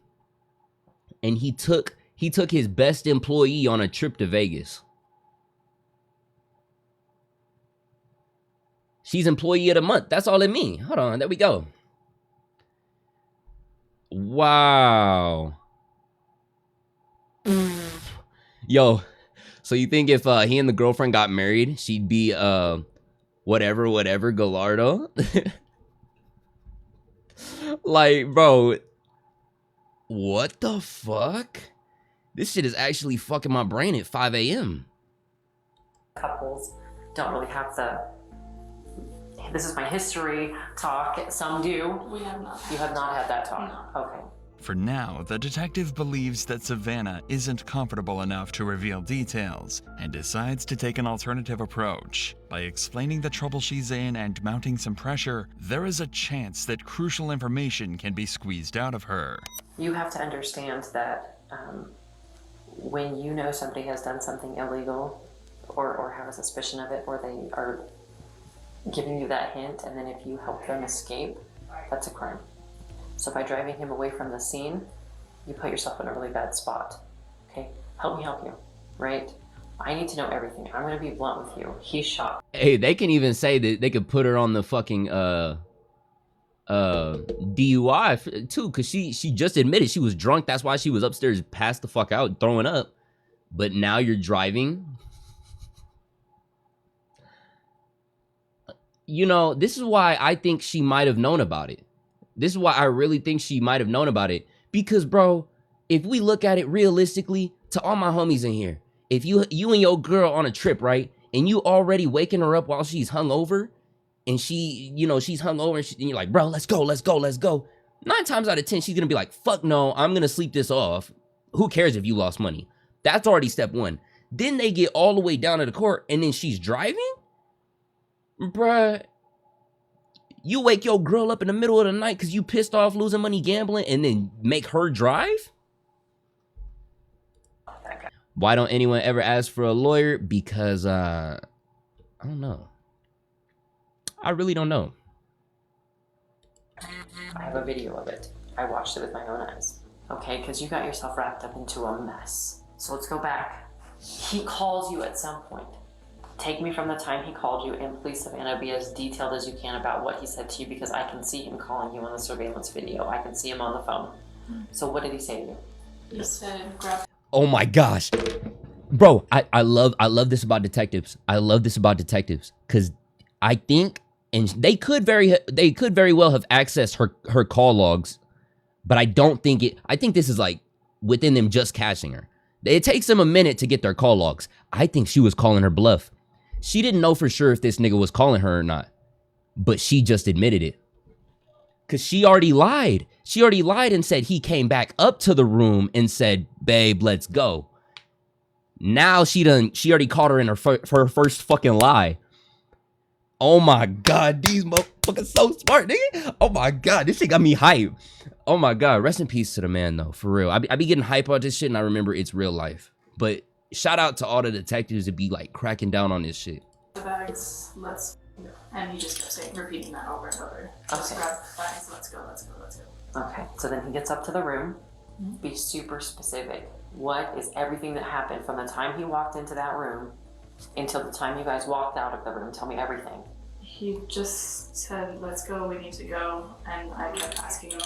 and he took his best employee on a trip to Vegas. She's employee of the month. That's all it means. Hold on, there we go. Wow. Yo, so you think if he and the girlfriend got married, she'd be whatever Gallardo? Like, bro, what the fuck? This shit is actually fucking my brain at 5 a.m. Couples don't really have the this is my history talk. Some do. We have not. You have not had that talk? No. Okay. For now, the detective believes that Savannah isn't comfortable enough to reveal details and decides to take an alternative approach. By explaining the trouble she's in and mounting some pressure, there is a chance that crucial information can be squeezed out of her. You have to understand that when you know somebody has done something illegal or have a suspicion of it, or they are giving you that hint, and then if you help them escape, that's a crime. So by driving him away from the scene, you put yourself in a really bad spot. Okay? Help me help you, right? I need to know everything. I'm gonna be blunt with you. He's shot. Hey, they can even say that they could put her on the fucking DUI too, because she just admitted she was drunk. That's why she was upstairs passed the fuck out throwing up. But now you're driving. You know, this is why I think she might have known about it. This is why I really think she might have known about it. Because, bro, if we look at it realistically, to all my homies in here, if you and your girl on a trip, right, and you already waking her up while she's hungover, and she's hungover, and you're like, bro, let's go. 9 times out of 10, she's gonna be like, fuck no, I'm gonna sleep this off. Who cares if you lost money? That's already step one. Then they get all the way down to the court, and then she's driving? Bruh, you wake your girl up in the middle of the night because you pissed off losing money gambling and then make her drive? Why don't anyone ever ask for a lawyer? Because, I don't know. I really don't know. I have a video of it. I watched it with my own eyes. Okay, because you got yourself wrapped up into a mess. So let's go back. He calls you at some point. Take me from the time he called you, and please, Savannah, be as detailed as you can about what he said to you, because I can see him calling you on the surveillance video. I can see him on the phone. So what did he say to you? He said, grab. Oh my gosh. Bro, I love this about detectives. I love this about detectives. Because I think, and they could very well have accessed her call logs, but I don't think it, I think this is like within them just catching her. It takes them a minute to get their call logs. I think she was calling her bluff. She didn't know for sure if this nigga was calling her or not, but she just admitted it. Cause she already lied. She already lied and said he came back up to the room and said, babe, let's go. Now she already caught her in her first fucking lie. Oh my god, these motherfuckers so smart, nigga. Oh my god, this shit got me hype. Oh my god, rest in peace to the man though, for real. I be getting hype on this shit and I remember it's real life. But shout out to all the detectives that be like cracking down on this shit. The bags, let's go. And he just kept saying, repeating that over and over. Just Okay. grab the bags, let's go, let's go, let's go. Okay, so then he gets up to the room. Be super specific. What is everything that happened from the time he walked into that room until the time you guys walked out of the room? Tell me everything. He just said, let's go, we need to go. And I kept asking him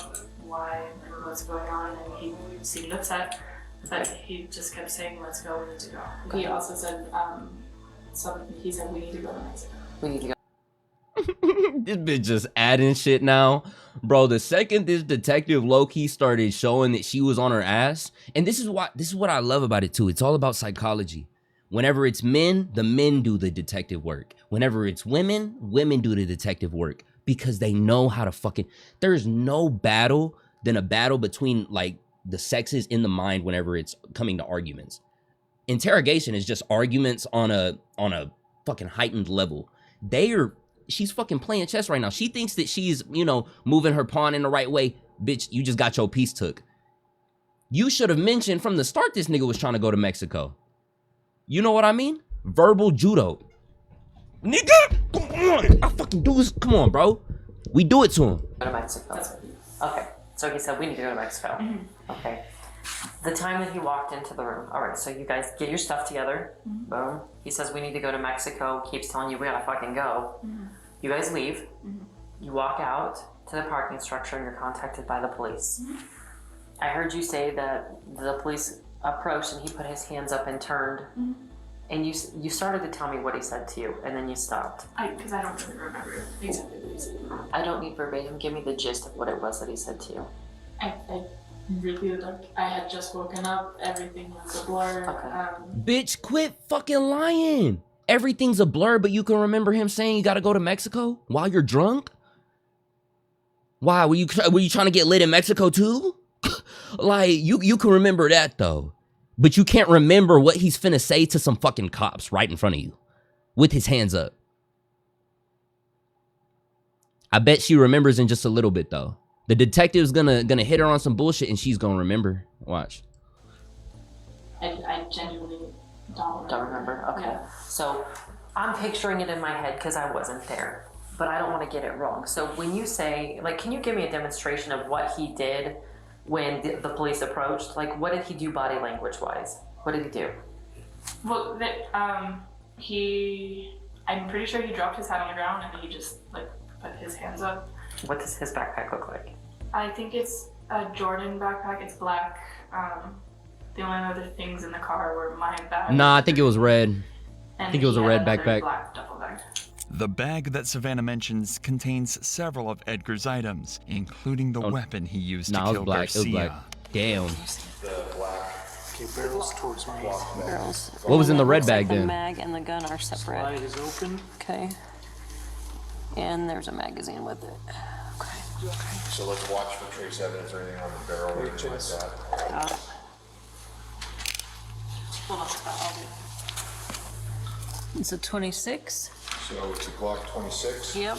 why or what's going on, and he seemed upset. But he just kept saying, let's go, we need to go. He also said, he said, we need to go to Mexico. We need to go. This bitch just adding shit now. Bro, the second this detective low-key started showing that she was on her ass, and this is what I love about it too. It's all about psychology. Whenever it's men, the men do the detective work. Whenever it's women, women do the detective work because they know how to fucking... There's no battle than a battle between like the sexes in the mind whenever it's coming to arguments. Interrogation is just arguments on a fucking heightened level. She's fucking playing chess right now. She thinks that she's, moving her pawn in the right way. Bitch, you just got your piece took. You should have mentioned from the start this nigga was trying to go to Mexico. You know what I mean? Verbal judo. Nigga, come on. I fucking do this. Come on, bro. We do it to him. Go to Mexico. Okay, so he said we need to go to Mexico. Okay. The time that he walked into the room. All right, so you guys get your stuff together. Boom. He says we need to go to Mexico. Keeps telling you we gotta fucking go. You guys leave. You walk out to the parking structure and you're contacted by the police. I heard you say that the police approached and he put his hands up and turned. And you started to tell me what he said to you, and then you stopped. Because I don't really remember exactly what he said. I don't need verbatim. Give me the gist of what it was that he said to you. I really like, I had just woken up, everything was a blur. Bitch, quit fucking lying. Everything's a blur, but you can remember him saying you gotta go to Mexico while you're drunk? Why, were you trying to get lit in Mexico too? Like, you can remember that though. But you can't remember what he's finna say to some fucking cops right in front of you with his hands up. I bet she remembers in just a little bit though. The detective's gonna hit her on some bullshit and she's gonna remember. Watch. I genuinely don't remember. Okay. Yeah. So I'm picturing it in my head because I wasn't there, but I don't want to get it wrong. So when you say, like, can you give me a demonstration of what he did when the police approached? Like, what did he do body language wise? What did he do? Well, I'm pretty sure he dropped his hat on the ground and he just like put his hands up. What does his backpack look like? I think it's a Jordan backpack. It's black. The only other things in the car were my bag. Nah, I think it was red. I and think it was a he had red another backpack. Black duffel bag. The bag that Savannah mentions contains several of Edgar's items, including the weapon he used to Nah, it was kill black. It was Garcia. black. Damn. The black. Okay, barrels towards me. Barrels. What was in the red Looks like bag then? The mag and the gun are separate. Slide is open. Okay. And there's a magazine with it. Okay. So let's watch for trace evidence or anything on the barrel or anything like that. It's a 26. So it's a Glock 26. Yep.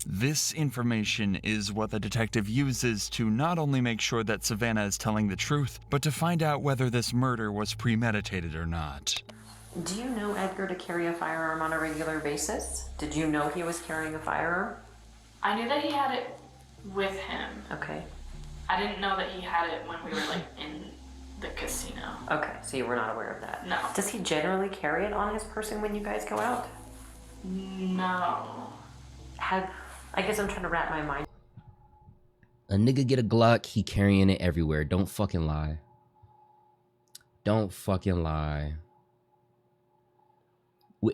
This information is what the detective uses to not only make sure that Savannah is telling the truth, but to find out whether this murder was premeditated or not. Do you know Edgar to carry a firearm on a regular basis? Did you know he was carrying a firearm? I knew that he had it with him. Okay. I didn't know that he had it when we were like in the casino. Okay, so you were not aware of that. No. Does he generally carry it on his person when you guys go out? No. I guess I'm trying to wrap my mind. A nigga get a Glock, he carrying it everywhere. Don't fucking lie. Don't fucking lie.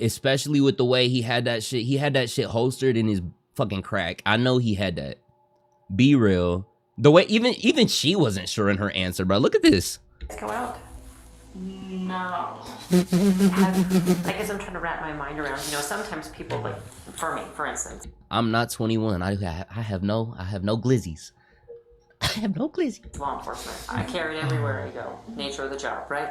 Especially with the way he had that shit. He had that shit holstered in his fucking crack. I know he had that. Be real. The way even she wasn't sure in her answer, bro. Look at this. Let's go out. No. I guess I'm trying to wrap my mind around, sometimes people, like, for me, for instance. I'm not 21. I have no glizzies. I have no glizzies. Law enforcement. I carry it everywhere I go. Nature of the job, right?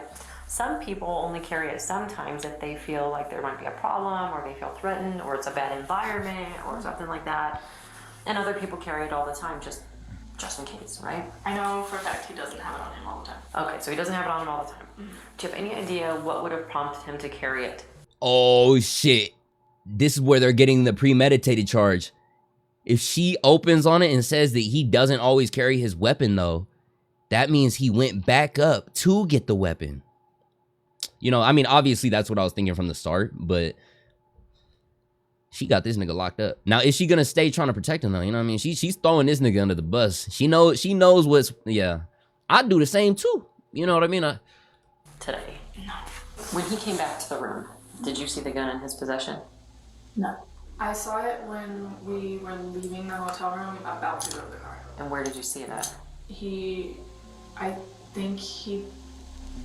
Some people only carry it sometimes if they feel like there might be a problem, or they feel threatened, or it's a bad environment, or something like that. And other people carry it all the time, just in case, right? I know for a fact he doesn't have it on him all the time. Okay, so he doesn't have it on him all the time. Do you have any idea what would have prompted him to carry it? Oh shit. This is where they're getting the premeditated charge. If she opens on it and says that he doesn't always carry his weapon though, that means he went back up to get the weapon. You know, I mean, obviously that's what I was thinking from the start, but she got this nigga locked up. Now, is she gonna stay trying to protect him though? You know what I mean? She's throwing this nigga under the bus. She knows what's, yeah. I'd do the same too. You know what I mean? Today. No. When he came back to the room, did you see the gun in his possession? No. I saw it when we were leaving the hotel room, about to go to the car. And where did you see it at? I think he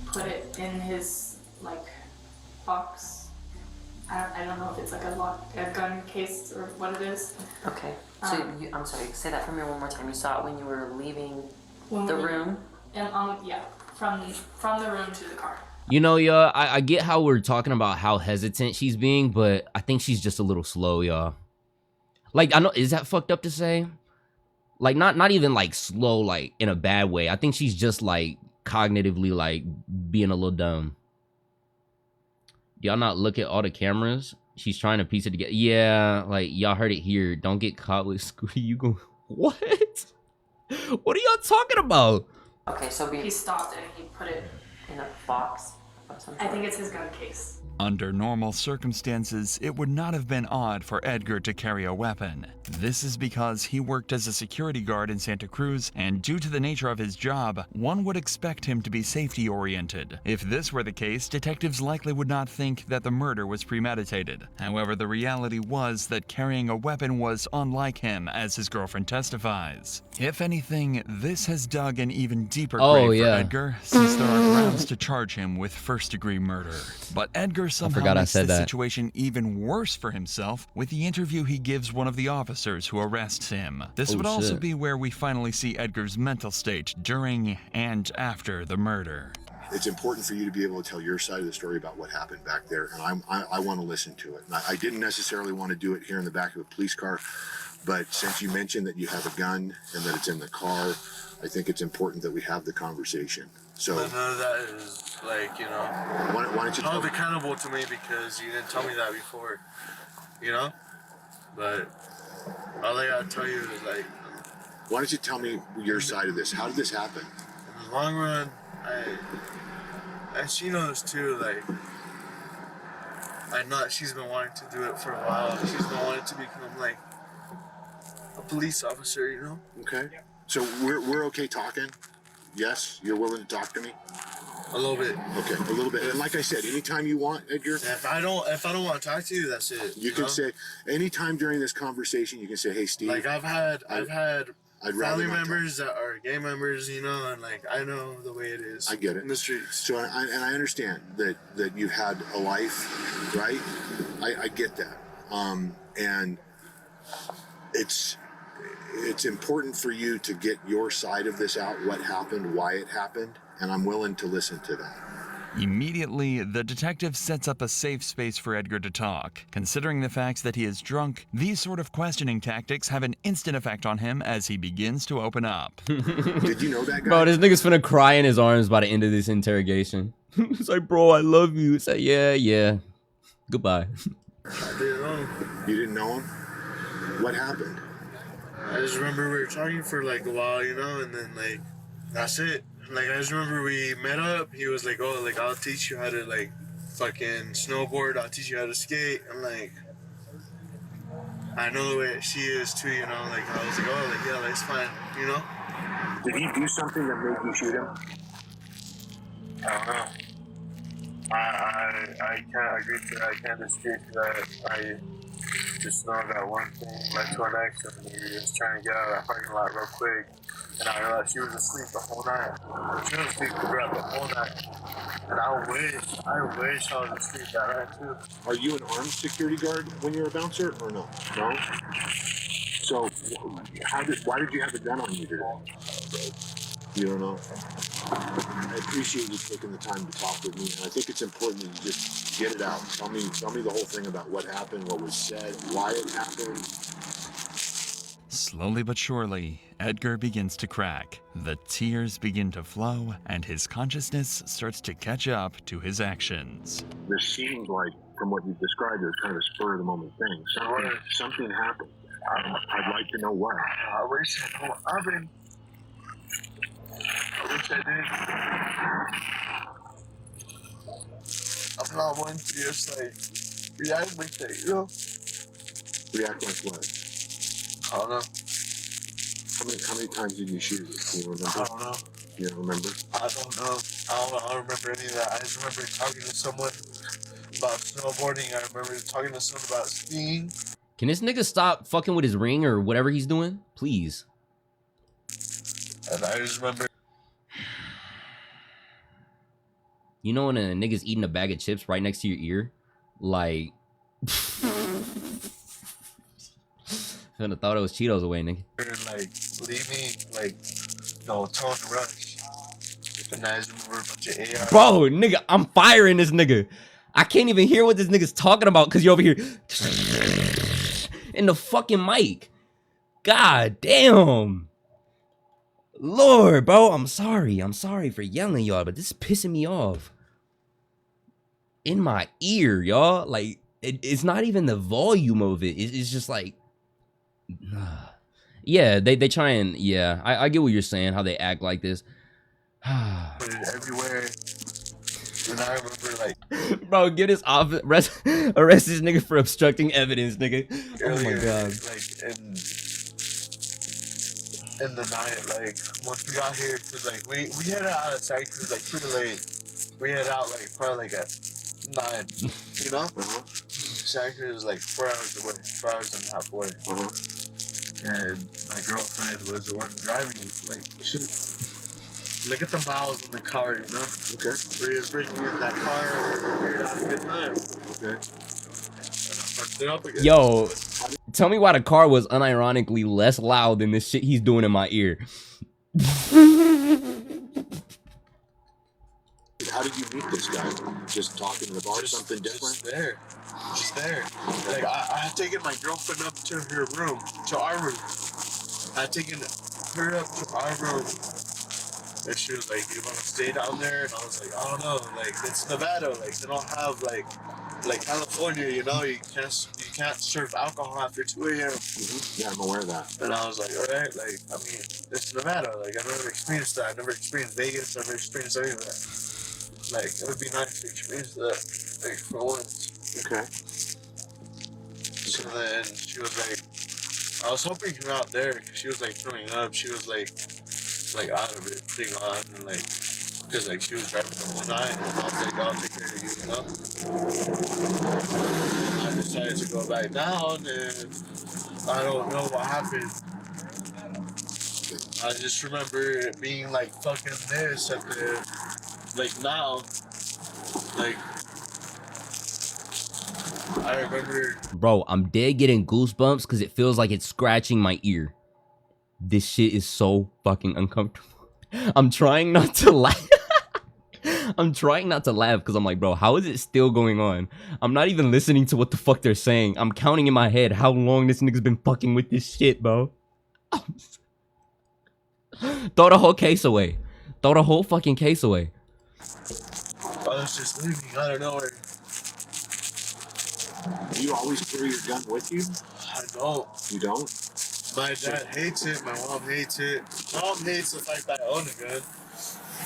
put it in his, like, box. I don't know if it's like a gun case or what it is. Okay. So I'm sorry, say that for me one more time. You saw it when you were leaving the room? And yeah, from the room to the car. You know, y'all, I get how we're talking about how hesitant she's being, but I think she's just a little slow, y'all. Like, I know, is that fucked up to say? Like, not even like slow, like in a bad way. I think she's just like cognitively like being a little dumb. Do y'all not look at all the cameras? She's trying to piece it together. Yeah, like y'all heard it here. Don't get caught with Scooty. You go, what? What are y'all talking about? Okay, so he stopped and he put it in a box. I think it's his gun case. Under normal circumstances, it would not have been odd for Edgar to carry a weapon. This is because he worked as a security guard in Santa Cruz, and due to the nature of his job, one would expect him to be safety-oriented. If this were the case, detectives likely would not think that the murder was premeditated. However, the reality was that carrying a weapon was unlike him, as his girlfriend testifies. If anything, this has dug an even deeper grave for Edgar, since there are grounds to charge him with first-degree murder. But Edgar somehow makes the situation even worse for himself with the interview he gives one of the officers who arrests him. This would also be where we finally see Edgar's mental state during and after the murder. It's important for you to be able to tell your side of the story about what happened back there, and I want to listen to it. And I didn't necessarily want to do it here in the back of a police car, but since you mentioned that you have a gun and that it's in the car, I think it's important that we have the conversation. So but none of that is like, you know, why don't you hold accountable to me because you didn't tell me that before, you know? But all I gotta tell you is like, why don't you tell me your side of this? How did this happen? In the long run, and she knows too, like, I know that she's been wanting to do it for a while. She's been wanting to become like a police officer, you know? Okay. So we're okay talking? Yes? You're willing to talk to me? A little bit. Okay, a little bit. And like I said, anytime you want, Edgar. If I don't want to talk to you, that's it. You can say anytime during this conversation, you can say, "Hey, Steve." Like I've had family members that are gay members, you know, and like I know the way it is. I get it in the streets. So I understand that you've had a life, right? I get that, and it's important for you to get your side of this out, what happened, why it happened, and I'm willing to listen to that. Immediately, the detective sets up a safe space for Edgar to talk. Considering the fact that he is drunk, these sort of questioning tactics have an instant effect on him as he begins to open up. Did you know that guy? Bro, this nigga's finna cry in his arms by the end of this interrogation. It's like, bro, I love you. It's like, yeah. Goodbye. I didn't know him. You didn't know him? What happened? I just remember we were talking for like a while, you know, and then like, that's it. Like, I just remember we met up. He was like, oh, like, I'll teach you how to like fucking snowboard. I'll teach you how to skate. I'm like, I know the way she is too, you know. Like, I was like, oh, like, yeah, that's fine, you know. Did he do something that made you shoot him? I don't know. I can't agree to that. I can't dispute that. I just know that one thing led to the next, and we were just trying to get out of that parking lot real quick. And I realized she was asleep the whole night. She was asleep throughout the whole night. And I wish I was asleep that night too. Are you an armed security guard when you're a bouncer or no? No? So why did you have a gun on you today? You don't know? appreciate you taking the time to talk with me, and I think it's important that you just get it out. Tell me the whole thing about what happened, what was said, why it happened. Slowly but surely, Edgar begins to crack. The tears begin to flow, and his consciousness starts to catch up to his actions. This seems like, from what you've described, it was kind of a spur of the moment thing. Something happened. I'd like to know what. I wish I did. I'm not one to just like react like that, you know? React like what? I don't know. How many times did you shoot it? Do you remember? I don't know. You don't remember? I don't know. I don't remember any of that. I just remember talking to someone about snowboarding. I remember talking to someone about skiing. Can this nigga stop fucking with his ring or whatever he's doing? Please. And I just remember. You know when a nigga's eating a bag of chips right next to your ear? Like... I thought it was Cheetos away, nigga. Like, leaving, like, no, tone to rush. And I just remember a bunch of AR. Bro, nigga, I'm firing this nigga. I can't even hear what this nigga's talking about because you're over here in the fucking mic. God damn. Lord, bro, I'm sorry. I'm sorry for yelling, y'all, but this is pissing me off. In my ear, y'all. Like, it's not even the volume of it. It's just like... Yeah, they try and... Yeah, I get what you're saying, how they act like this. Everywhere. And I remember, like... Bro, get his off... Arrest this nigga for obstructing evidence, nigga. Earlier, Oh my god. Like, in the night, like, once we got here, cause, like, we headed out of Syracuse, like, pretty late. We headed out, like, probably, like, at 9, you know? Syracuse is, like, 4 hours away, 4 hours and a half away. And my girlfriend was the one driving, like, shit. Look at the miles in the car, you know? Okay. We're just breaking in that car, we're having a good time. Okay. And I up again. Yo, tell me why the car was unironically less loud than this shit he's doing in my ear. How did you meet this guy? Just talking in the bar, something different? Just there. Like, I had taken my girlfriend up to her room, to our room. I had taken her up to our room. And she was like, you want to stay down there? And I was like, I don't know. Like, it's Nevada. Like, they don't have, like California, you know? You can't serve alcohol after 2 a.m. Yeah, I'm aware of that. And I was like, all right. Like, I mean, it's Nevada. Like, I've never experienced that. I've never experienced Vegas. I've never experienced any of that. Like, it would be nice to experience that, like, for once. Okay. So then she was like, I was hoping you're out there because she was like throwing up. She was like out of it, pretty on, and like, because like she was driving the whole night, and I was like, I'll take care of you, you know? And I decided to go back down, and I don't know what happened. I just remember it being like fucking this at the, like now, like, I remember. Bro, I'm dead getting goosebumps because it feels like it's scratching my ear. This shit is so fucking uncomfortable. I'm trying not to laugh. I'm trying not to laugh because I'm like, bro, how is it still going on? I'm not even listening to what the fuck they're saying. I'm counting in my head how long this nigga's been fucking with this shit, bro. Throw the whole case away. Throw the whole fucking case away. I was just leaving out of nowhere. Do you always carry your gun with you? I don't. You don't? My dad hates it. My mom hates it. Mom hates the fact that I own a gun.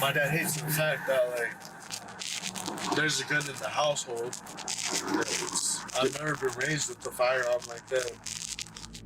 My dad hates the fact that, like, there's a gun in the household. I've never been raised with the firearm like that.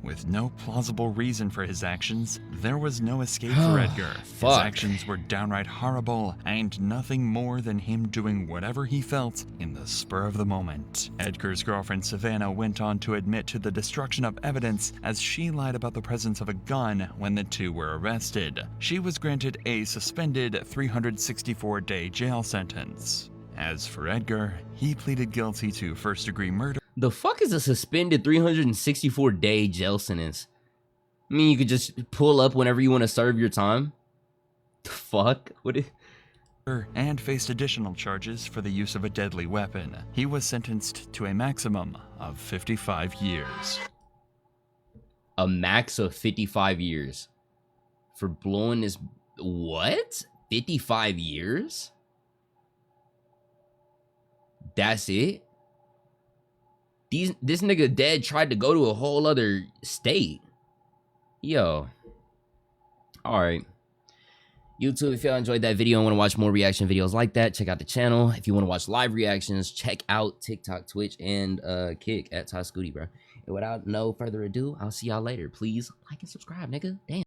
With no plausible reason for his actions, there was no escape for Edgar. His actions were downright horrible, and nothing more than him doing whatever he felt in the spur of the moment. Edgar's girlfriend Savannah went on to admit to the destruction of evidence as she lied about the presence of a gun when the two were arrested. She was granted a suspended 364-day jail sentence. As for Edgar, he pleaded guilty to first-degree murder. The fuck is a suspended 364-day jail sentence? I mean, you could just pull up whenever you want to serve your time? The fuck? and faced additional charges for the use of a deadly weapon. He was sentenced to a maximum of 55 years. A max of 55 years for blowing this. What? 55 years? That's it? This nigga dead tried to go to a whole other state. Yo. Alright. YouTube, if y'all enjoyed that video and want to watch more reaction videos like that, check out the channel. If you want to watch live reactions, check out TikTok, Twitch, and Kick at Ty Scooty, bro. And without no further ado, I'll see y'all later. Please like and subscribe, nigga. Damn.